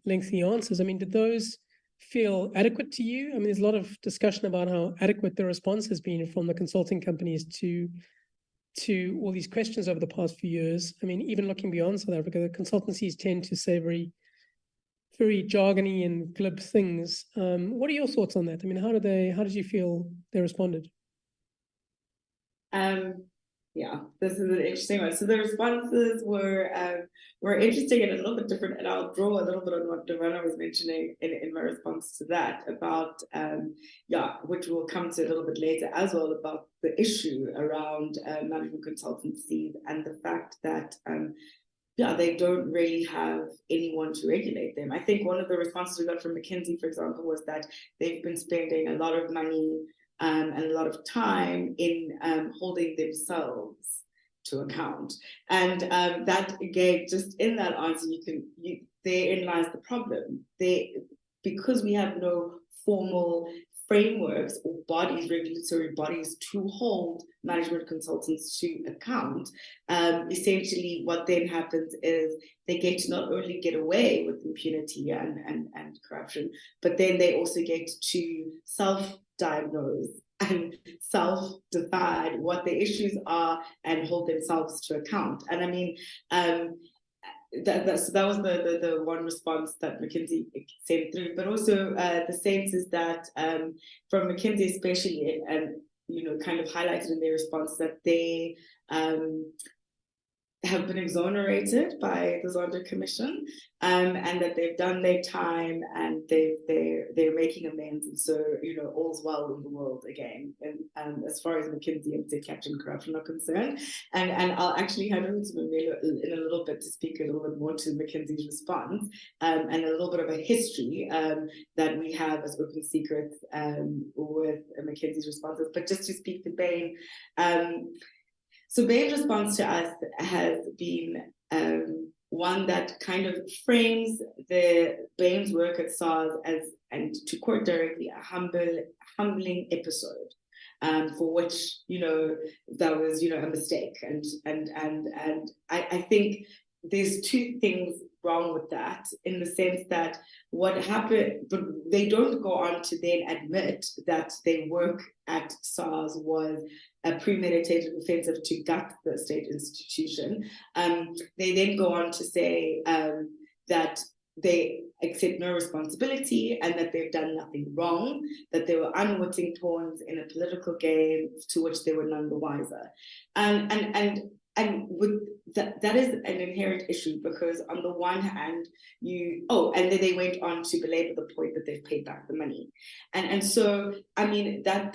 lengthy answers. I mean, did those feel adequate to you? I mean, there's a lot of discussion about how adequate the response has been from the consulting companies to all these questions over the past few years. I mean, even looking beyond South Africa, the consultancies tend to say very, very jargony and glib things. What are your thoughts on that? I mean, how did you feel they responded? Yeah, this is an interesting one. So the responses were interesting and a little bit different, and I'll draw a little bit on what Devana was mentioning in my response to that about which we'll come to a little bit later as well, about the issue around management consultancies and the fact that they don't really have anyone to regulate them. I think one of the responses we got from McKinsey, for example, was that they've been spending a lot of money and a lot of time in holding themselves to account. And that, again, just in that answer, therein lies the problem. Because we have no formal frameworks or regulatory bodies to hold management consultants to account, essentially what then happens is they get to not only get away with impunity and corruption, but then they also get to self-diagnose and self-decide what the issues are and hold themselves to account. And I mean, that was the one response that McKinsey sent through, but also the sense is that from McKinsey especially, and kind of highlighted in their response, that they have been exonerated by the Zondo Commission, and that they've done their time and they're making amends, and so all's well in the world again. And as far as McKinsey and state capture and corruption are concerned, and I'll actually hand over to Mamelo in a little bit to speak a little bit more to McKinsey's response and a little bit of a history that we have as Open Secrets with McKinsey's responses. But just to speak to Bain. So Bain's response to us has been one that kind of frames Bain's work at SARS as, and to quote directly, a humbling episode, for which that was a mistake, and I think there's two things wrong with that, in the sense that what happened, but they don't go on to then admit that their work at SARS was a premeditated offensive to gut the state institution. They then go on to say that they accept no responsibility and that they've done nothing wrong, that they were unwitting pawns in a political game to which they were none the wiser. And with that is an inherent issue, because on the one hand, and then they went on to belabor the point that they've paid back the money. And so, I mean, that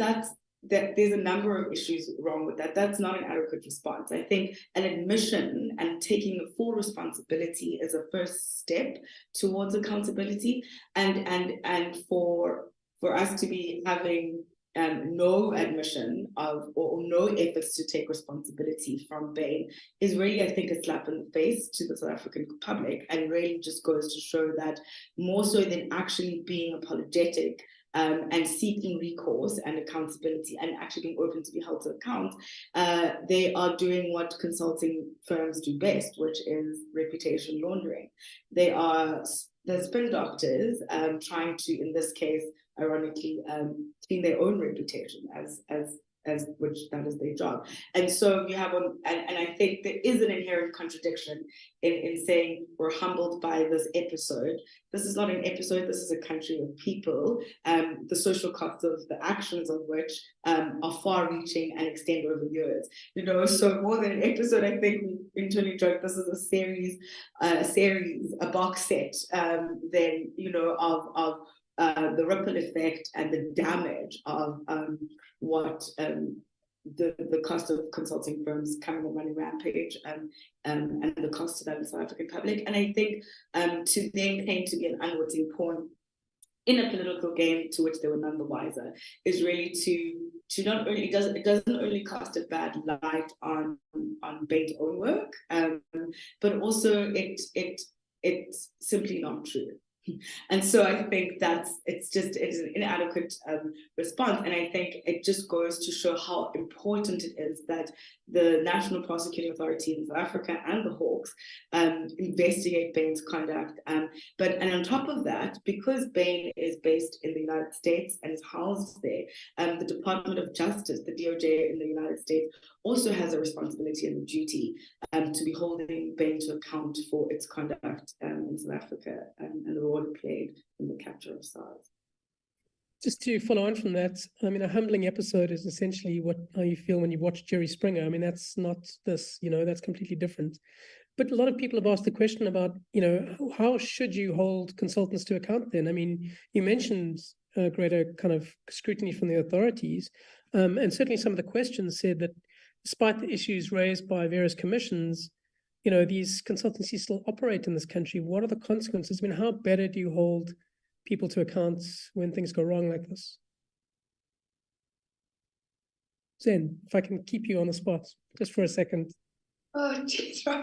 there's a number of issues wrong with that. That's not an adequate response. I think an admission and taking the full responsibility is a first step towards accountability, and for us to be having no admission of or no efforts to take responsibility from Bain is really, I think, a slap in the face to the South African public, and really just goes to show that more so than actually being apologetic and seeking recourse and accountability and actually being open to be held to account, they are doing what consulting firms do best, which is reputation laundering. They are the spin doctors trying to, in this case, ironically, clean their own reputation as which that is their job. And so you have and I think there is an inherent contradiction in saying we're humbled by this episode. This is not an episode, this is a country of people, the social costs of the actions of which are far reaching and extend over years. So more than an episode, I think we internally joke this is a series, a box set, then of the ripple effect and the damage of what the cost of consulting firms coming on running rampage and the cost to that in the South African public. And I think to then claim to be an unwitting pawn in a political game to which they were none the wiser is really to not only it doesn't only cast a bad light on Bain's own work, but also it's simply not true. And so I think it's an inadequate response. And I think it just goes to show how important it is that the National Prosecuting Authority in South Africa and the Hawks investigate Bain's conduct. And on top of that, because Bain is based in the United States and is housed there, the Department of Justice, the DOJ in the United States, also has a responsibility and a duty to be holding Bain to account for its conduct in South Africa and the role it played in the capture of SARS. Just to follow on from that, I mean, a humbling episode is essentially how you feel when you watch Jerry Springer. I mean, that's not this, that's completely different. But a lot of people have asked the question about, how should you hold consultants to account then? I mean, you mentioned greater kind of scrutiny from the authorities. And certainly some of the questions said that despite the issues raised by various commissions, these consultancies still operate in this country. What are the consequences? I mean, how better do you hold people to account when things go wrong like this? Zen, if I can keep you on the spot just for a second. Oh, sure.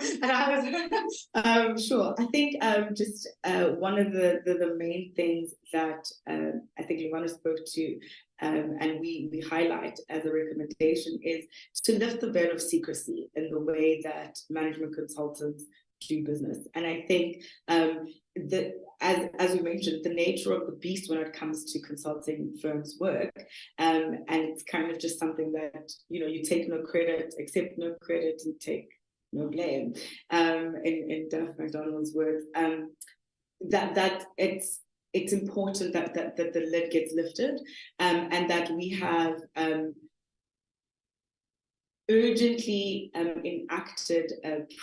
I think just one of the main things that I think Levana spoke to and we highlight as a recommendation is to lift the veil of secrecy in the way that management consultants do business. And I think that as we mentioned, the nature of the beast when it comes to consulting firms' work, and it's kind of just something that you take no credit, accept no credit, and take no blame. In Duff McDonald's words, that it's important that the lid gets lifted, and that we have urgently enacted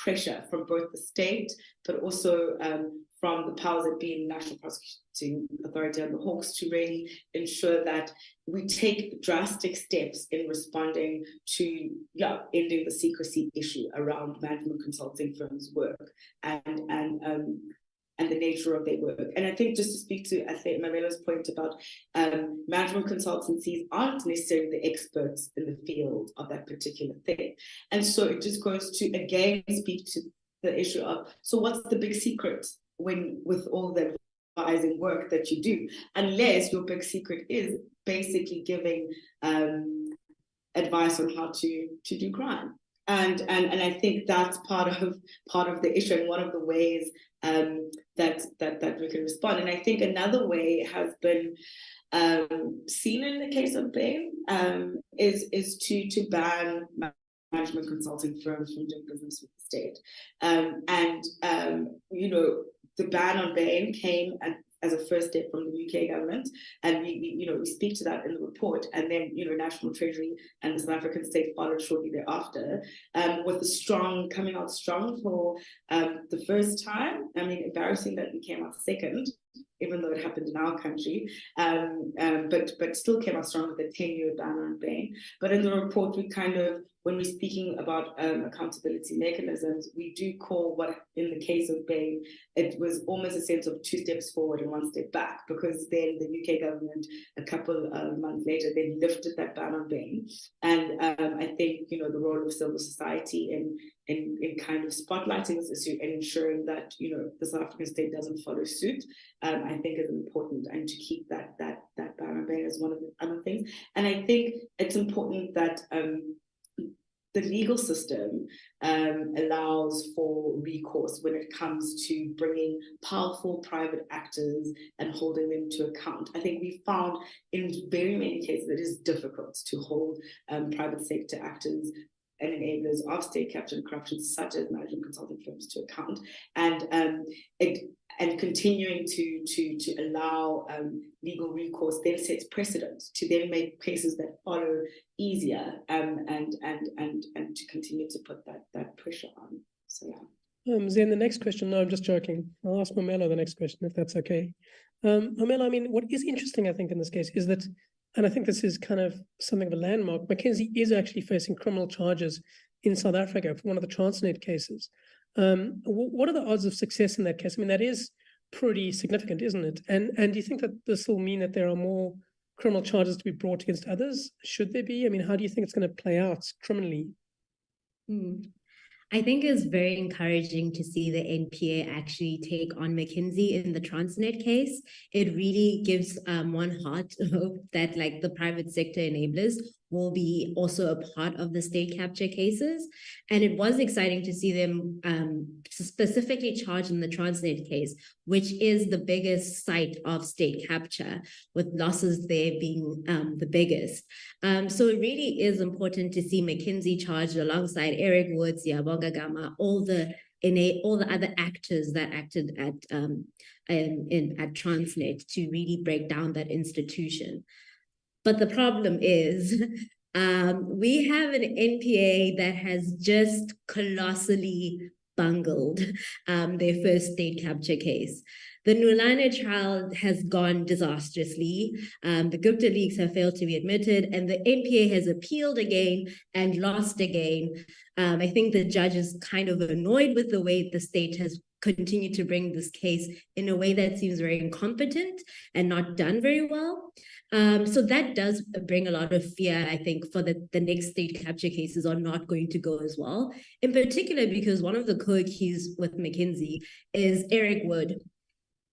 pressure from both the state, but also from the powers that be in the National Prosecuting Authority and the Hawks to really ensure that we take drastic steps in responding to ending the secrecy issue around management consulting firms' work and the nature of their work. And I think just to speak to, I think Mamela's point about management consultancies aren't necessarily the experts in the field of that particular thing. And so it just goes to, again, speak to the issue of, so what's the big secret with all the advising work that you do, unless your big secret is basically giving advice on how to do crime. And I think that's part of the issue and one of the ways that we can respond. And I think another way has been seen in the case of Bain is to ban management consulting firms from doing business with the state. The ban on Bain came as a first step from the UK government, and we speak to that in the report. And then National Treasury and the South African state followed shortly thereafter, with coming out strong for the first time. I mean, embarrassing that we came out second, even though it happened in our country, but still came out strong with a 10-year ban on Bain. But in the report, we when we're speaking about accountability mechanisms, we do call what, in the case of Bain, it was almost a sense of 2 steps forward and 1 step back, because then the UK government, a couple of months later, they lifted that ban on Bain. And I think, the role of civil society in kind of spotlighting this issue and ensuring that, the South African state doesn't follow suit, I think is important, and to keep that ban on Bain is one of the other things. And I think it's important that the legal system allows for recourse when it comes to bringing powerful private actors and holding them to account. I think we found in very many cases it is difficult to hold private sector actors and enablers of state capture and corruption, such as management consulting firms, to account, and continuing to allow legal recourse then sets precedent to then make cases that follow easier, and to continue to put that pressure on. So yeah. Zen, the next question. No, I'm just joking. I'll ask Mamela the next question, if that's okay. Mamela, I mean, what is interesting, I think, in this case is that, and I think this is kind of something of a landmark, McKinsey is actually facing criminal charges in South Africa for one of the Transnet cases. What are the odds of success in that case? I mean, that is pretty significant, isn't it? And do you think that this will mean that there are more criminal charges to be brought against others? Should there be? I mean, how do you think it's going to play out criminally? I think it's very encouraging to see the NPA actually take on McKinsey in the Transnet case. It really gives one heart hope that like the private sector enablers will be also a part of the state capture cases. And it was exciting to see them specifically charged in the Transnet case, which is the biggest site of state capture, with losses there being the biggest. So it really is important to see McKinsey charged alongside Eric Woods, Yabonga Gama, all the other actors that acted at Transnet to really break down that institution. But the problem is we have an NPA that has just colossally bungled their first state capture case. The Nulane trial has gone disastrously. The Gupta leaks have failed to be admitted, and the NPA has appealed again and lost again. I think the judge is kind of annoyed with the way the state has continued to bring this case in a way that seems very incompetent and not done very well. So that does bring a lot of fear, I think, for the next state capture cases are not going to go as well. In particular, because one of the co-accused with McKinsey is Eric Wood.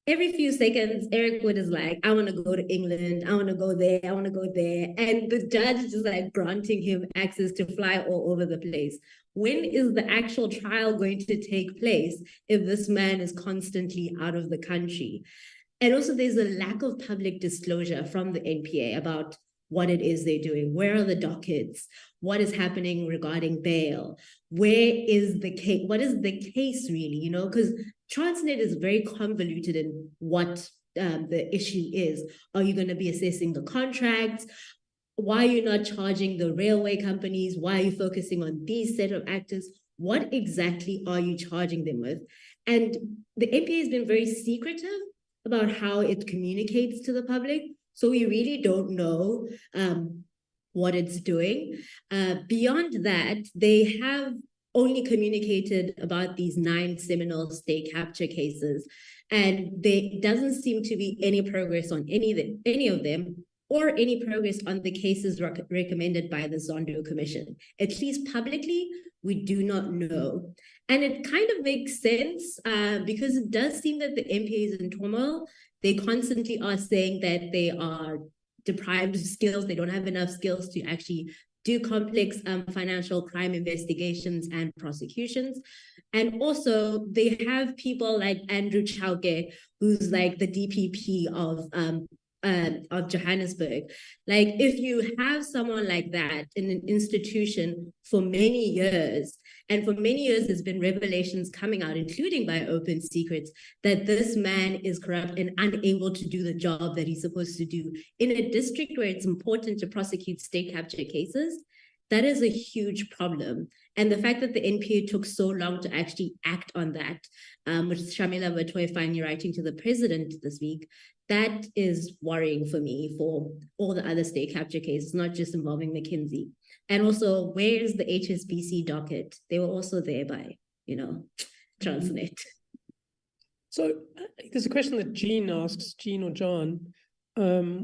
Every few seconds, Eric Wood is like, I want to go to England, I want to go there, I want to go there. And the judge is just like granting him access to fly all over the place. When is the actual trial going to take place if this man is constantly out of the country? And also there's a lack of public disclosure from the NPA about what it is they're doing. Where are the dockets? What is happening regarding bail? Where is the case? What is the case really? You know, because Transnet is very convoluted in what the issue is. Are you going to be assessing the contracts? Why are you not charging the railway companies? Why are you focusing on these set of actors? What exactly are you charging them with? And the NPA has been very secretive about how it communicates to the public. So we really don't know what it's doing. Beyond that, they have only communicated about these 9 seminal state capture cases, and there doesn't seem to be any progress on any of them, or any progress on the cases recommended by the Zondo Commission. At least publicly, we do not know. And it kind of makes sense because it does seem that the NPA is in turmoil. They constantly are saying that they are deprived of skills. They don't have enough skills to actually do complex financial crime investigations and prosecutions. And also they have people like Andrew Chauke, who's like the DPP of Johannesburg. Like if you have someone like that in an institution for many years, and for many years there's been revelations coming out, including by Open Secrets, that this man is corrupt and unable to do the job that he's supposed to do in a district where it's important to prosecute state capture cases, that is a huge problem. And the fact that the NPA took so long to actually act on that, which Shamila Batoy finally writing to the president this week, that is worrying for me for all the other state capture cases, not just involving McKinsey. And also, where is the HSBC docket? They were also there by, Transnet. So there's a question that Jean asks, Jean or John,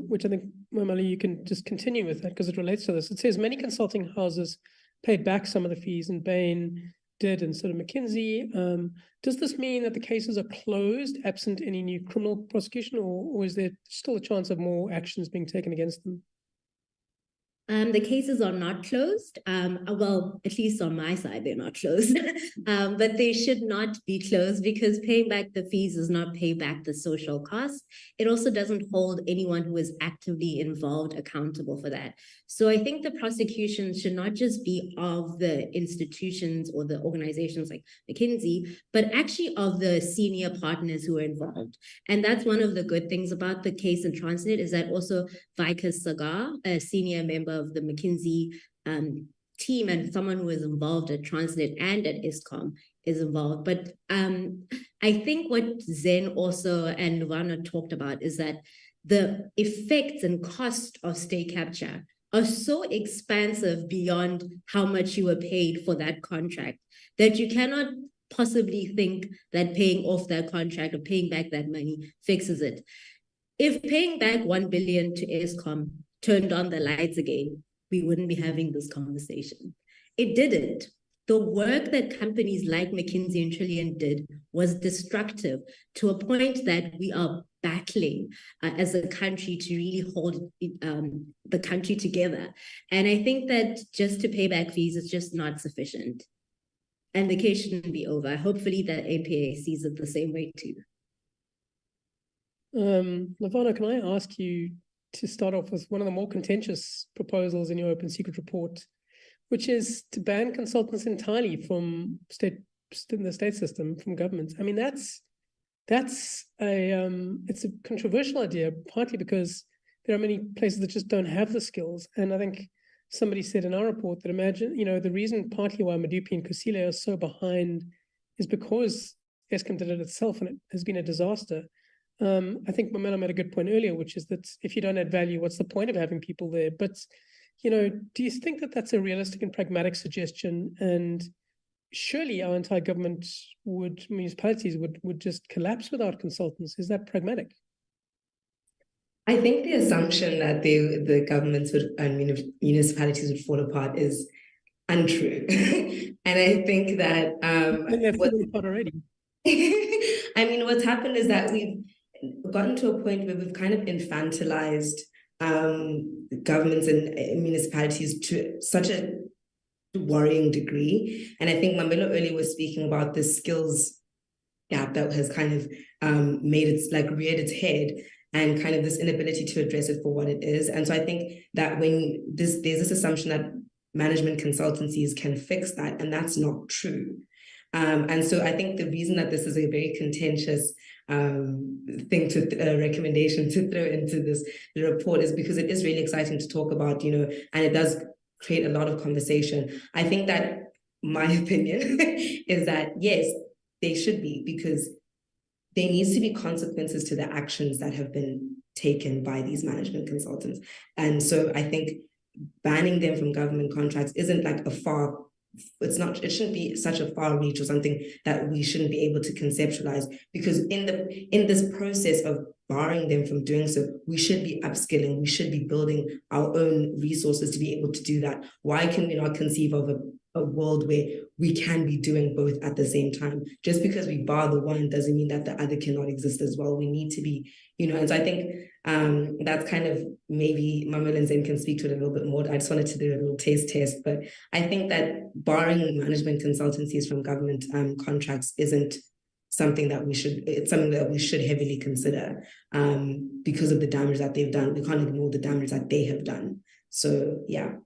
which I think, Mamali, you can just continue with that because it relates to this. It says many consulting houses paid back some of the fees, and Bain did, and sort of McKinsey. Does this mean that the cases are closed absent any new criminal prosecution, or is there still a chance of more actions being taken against them? The cases are not closed. Well, at least on my side, they're not closed. But they should not be closed because paying back the fees does not pay back the social costs. It also doesn't hold anyone who is actively involved accountable for that. So I think the prosecution should not just be of the institutions or the organizations like McKinsey, but actually of the senior partners who are involved. And that's one of the good things about the case in Transnet is that also Vikas Sagar, a senior member of the McKinsey team and someone who is involved at Transnet and at ISCOM is involved. But I think what Zen also and Nirvana talked about is that the effects and cost of state capture are so expansive beyond how much you were paid for that contract that you cannot possibly think that paying off that contract or paying back that money fixes it. If paying back 1 billion to ISCOM turned on the lights again, we wouldn't be having this conversation. It didn't. the work that companies like McKinsey and Trillion did was destructive to a point that we are battling as a country to really hold the country together. And I think that just to pay back fees is just not sufficient. And the case shouldn't be over. Hopefully that APA sees it the same way too. Lavana, can I ask you to start off with one of the more contentious proposals in your Open Secret report, which is to ban consultants entirely from the state system, from governments. I mean, it's a controversial idea, partly because there are many places that just don't have the skills. And I think somebody said in our report that the reason partly why Medupi and Kusile are so behind is because Eskom did it itself and it has been a disaster. I think Mamela made a good point earlier, which is that if you don't add value, what's the point of having people there? But, do you think that that's a realistic and pragmatic suggestion? And surely our entire government municipalities would just collapse without consultants. Is that pragmatic? I think the assumption that the governments and municipalities would fall apart is untrue. And I think that they've fallen apart already. I mean, what's happened is that we've gotten to a point where we've kind of infantilized governments and municipalities to such a worrying degree. And I think Mamela earlier was speaking about the skills gap that has kind of reared its head, and kind of this inability to address it for what it is. And so I think that when there's this assumption that management consultancies can fix that, and that's not true. And so I think the reason that this is a very contentious recommendation to throw into the report is because it is really exciting to talk about, and it does create a lot of conversation. I think that my opinion is that, yes, they should be, because there needs to be consequences to the actions that have been taken by these management consultants. And so I think banning them from government contracts isn't like it shouldn't be such a far reach or something that we shouldn't be able to conceptualize, because in this process of barring them from doing so, we should be upskilling, we should be building our own resources to be able to do that. Why can we not conceive of a world where we can be doing both at the same time? Just because we bar the one doesn't mean that the other cannot exist as well. We need to be, and so I think that's kind of, maybe Mamela and Zen can speak to it a little bit more. I just wanted to do a little taste test, but I think that barring management consultancies from government contracts isn't something that it's something that we should heavily consider because of the damage that they've done. We can't ignore the damage that they have done. So, yeah.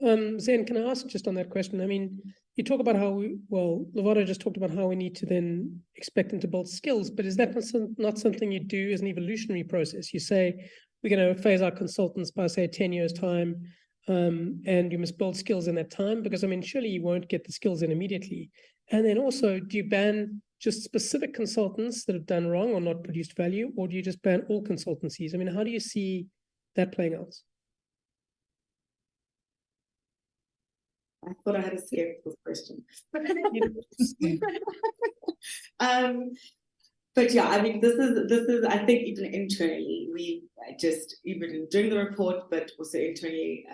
Zen, can I ask just on that question? I mean, you talk about how Lavana just talked about how we need to then expect them to build skills, but is that not something you do as an evolutionary process? You say, we're going to phase our consultants by, say, 10 years' time, and you must build skills in that time, because, I mean, surely you won't get the skills in immediately. And then also, do you ban just specific consultants that have done wrong or not produced value, or do you just ban all consultancies? I mean, how do you see that playing out? I thought I had escaped this question. But yeah, I mean, this is I think even internally we just, even during the report, but also internally,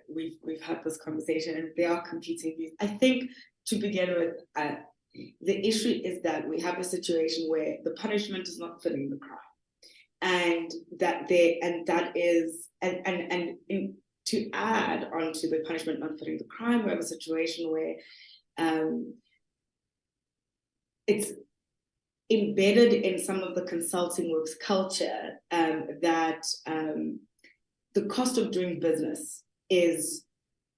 we've had this conversation, and there are competing views. I think to begin with, the issue is that we have a situation where the punishment is not fitting the crime, and to add on to the punishment not fitting the crime, we have a situation where it's embedded in some of the consulting work's culture that the cost of doing business is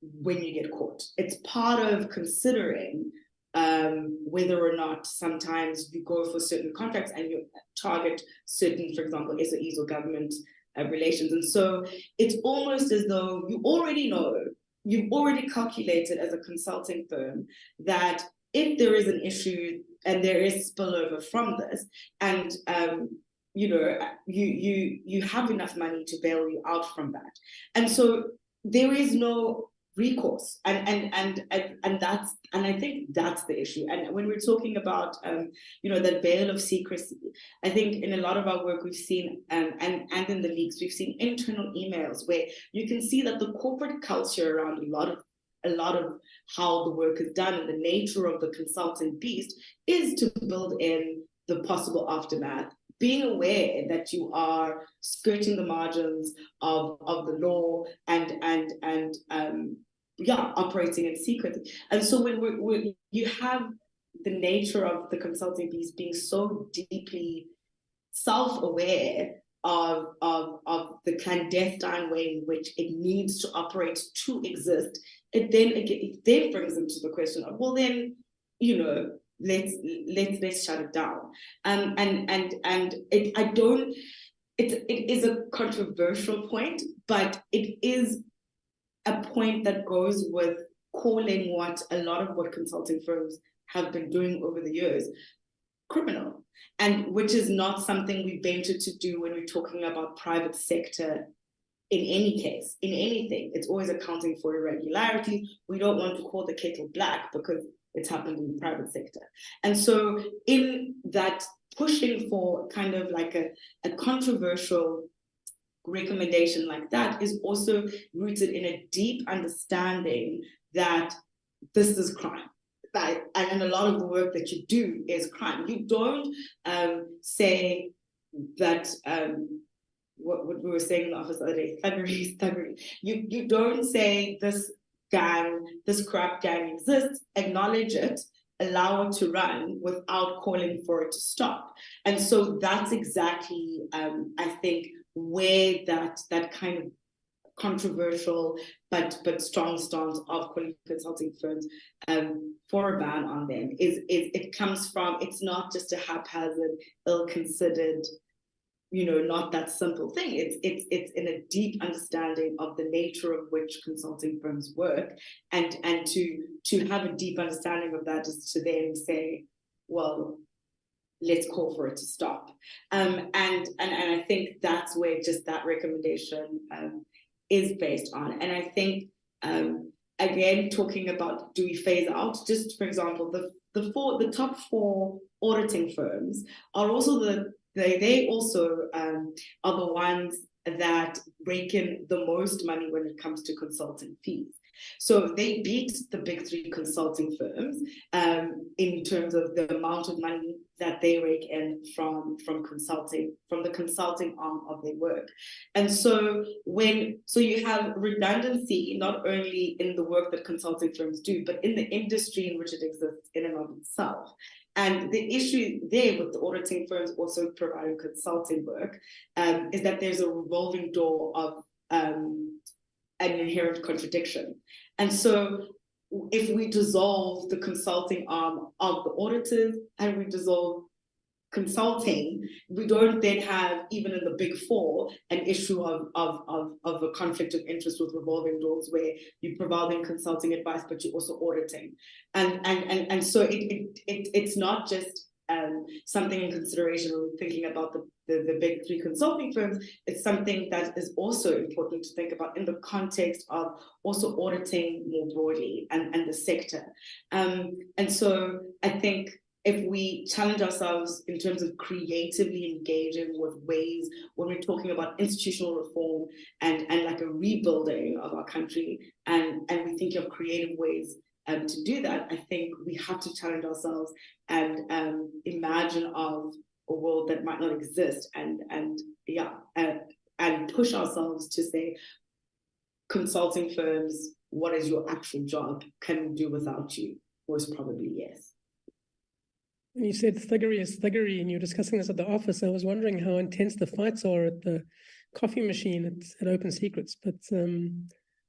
when you get caught. It's part of considering whether or not sometimes you go for certain contracts and you target certain, for example, SOEs or government relations. And so it's almost as though you already know, you've already calculated as a consulting firm that if there is an issue and there is spillover from this, and you have enough money to bail you out from that, and so there is no recourse, and I think that's the issue. And when we're talking about that veil of secrecy, I think in a lot of our work we've seen and in the leaks we've seen internal emails where you can see that the corporate culture around a lot of a lot of how the work is done and the nature of the consulting beast is to build in the possible aftermath, being aware that you are skirting the margins of the law and operating in secret. And so when you have the nature of the consulting beast being so deeply self-aware of the clandestine way in which it needs to operate to exist, it then brings into the question of, well, then, you know, let's shut it down. It is a controversial point, but it is a point that goes with calling what a lot of what consulting firms have been doing over the years criminal, and which is not something we venture to do when we're talking about private sector. In any case, in anything, it's always accounting for irregularities. We don't want to call the kettle black because it's happened in the private sector. And so in that pushing for kind of like a controversial recommendation like that is also rooted in a deep understanding that this is crime. And a lot of the work that you do is crime. You don't say that what we were saying in the office the other day, thuggery. You don't say this gang, this corrupt gang exists, acknowledge it, allow it to run without calling for it to stop. And so that's exactly, I think, where that kind of controversial but strong stance of quality consulting firms for a ban on them is it comes from. It's not just a haphazard, ill-considered, you know, not that simple thing. It's in a deep understanding of the nature of which consulting firms work, and to have a deep understanding of that is to then say, well, let's call for it to stop. And I think that's where just that recommendation is based on. And I think again, talking about, do we phase out? Just for example, the top 4 auditing firms are also they also are the ones that rake in the most money when it comes to consulting fees. So they beat the big 3 consulting firms in terms of the amount of money that they rake in from consulting, from the consulting arm of their work. And so you have redundancy not only in the work that consulting firms do, but in the industry in which it exists in and of itself. And the issue there with the auditing firms also providing consulting work is that there's a revolving door of an inherent contradiction. And so if we dissolve the consulting arm of the auditors and we dissolve consulting, we don't then have, even in the big 4, an issue of a conflict of interest with revolving doors where you're providing consulting advice, but you're also auditing. And so it's not just something in consideration when we're thinking about the big 3 consulting firms. It's something that is also important to think about in the context of also auditing more broadly and the sector. And so I think if we challenge ourselves in terms of creatively engaging with ways when we're talking about institutional reform and like a rebuilding of our country, and we think of creative ways to do that, I think we have to challenge ourselves and imagine of a world that might not exist, and push ourselves to say, consulting firms, what is your actual job? Can we do without you? Most probably yes. When you said thuggery is thuggery and you're discussing this at the office, I was wondering how intense the fights are at the coffee machine at Open Secrets, but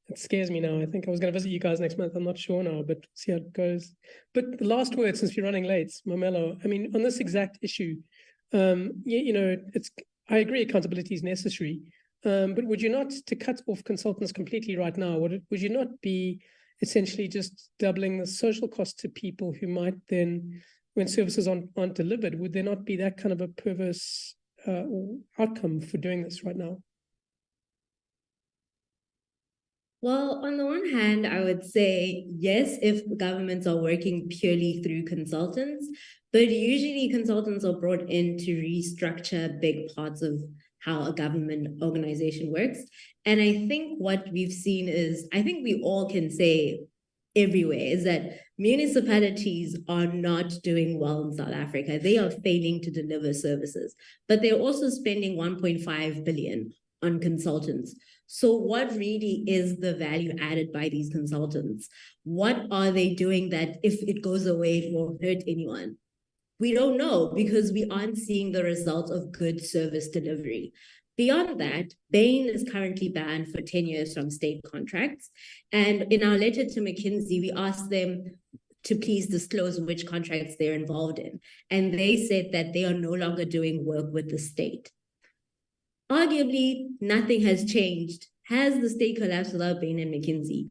it scares me now. I think I was going to visit you guys next month. I'm not sure now, but see how it goes. But the last word, since we're running late, Mamelo, I mean, on this exact issue, I agree accountability is necessary, but would you not, to cut off consultants completely right now, would you not be essentially just doubling the social cost to people who might then, when services aren't delivered, would there not be that kind of a perverse outcome for doing this right now? Well, on the one hand, I would say yes, if governments are working purely through consultants, but usually consultants are brought in to restructure big parts of how a government organization works. And I think what we've seen is, I think we all can say everywhere, is that municipalities are not doing well in South Africa. They are failing to deliver services, but they're also spending 1.5 billion on consultants. So what really is the value added by these consultants? What are they doing that if it goes away, it won't hurt anyone? We don't know, because we aren't seeing the results of good service delivery. Beyond that, Bain is currently banned for 10 years from state contracts. And in our letter to McKinsey, we asked them to please disclose which contracts they're involved in. And they said that they are no longer doing work with the state. Arguably, nothing has changed. Has the state collapsed without Bain and McKinsey?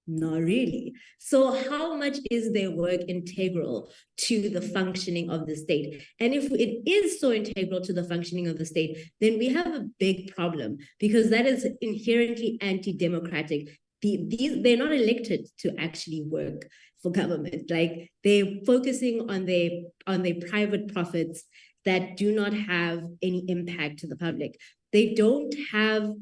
Not really. So how much is their work integral to the functioning of the state? And if it is so integral to the functioning of the state, then we have a big problem, because that is inherently anti-democratic. They're not elected to actually work for government. Like, they're focusing on their private profits that do not have any impact to the public. They don't have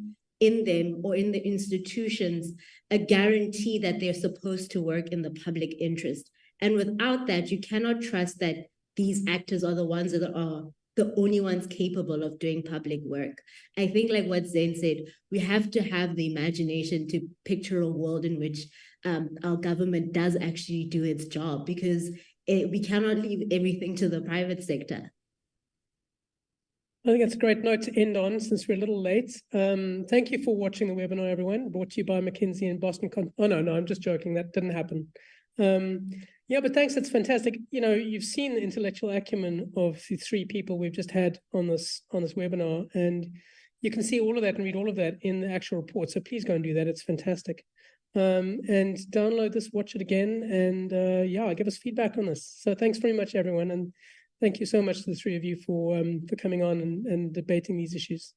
in them or in the institutions a guarantee that they're supposed to work in the public interest. And without that, you cannot trust that these actors are the ones that are the only ones capable of doing public work. I think, like what Zain said, we have to have the imagination to picture a world in which our government does actually do its job, because we cannot leave everything to the private sector. I think it's a great note to end on, since we're a little late. Thank you for watching the webinar, everyone. Brought to you by McKinsey and Boston. Oh, no, I'm just joking. That didn't happen. Yeah, but thanks. It's fantastic. You know, you've seen the intellectual acumen of the three people we've just had on this webinar, and you can see all of that and read all of that in the actual report. So please go and do that. It's fantastic. And download this, watch it again, and yeah, give us feedback on this. So thanks very much, everyone. And thank you so much to the three of you for coming on and debating these issues.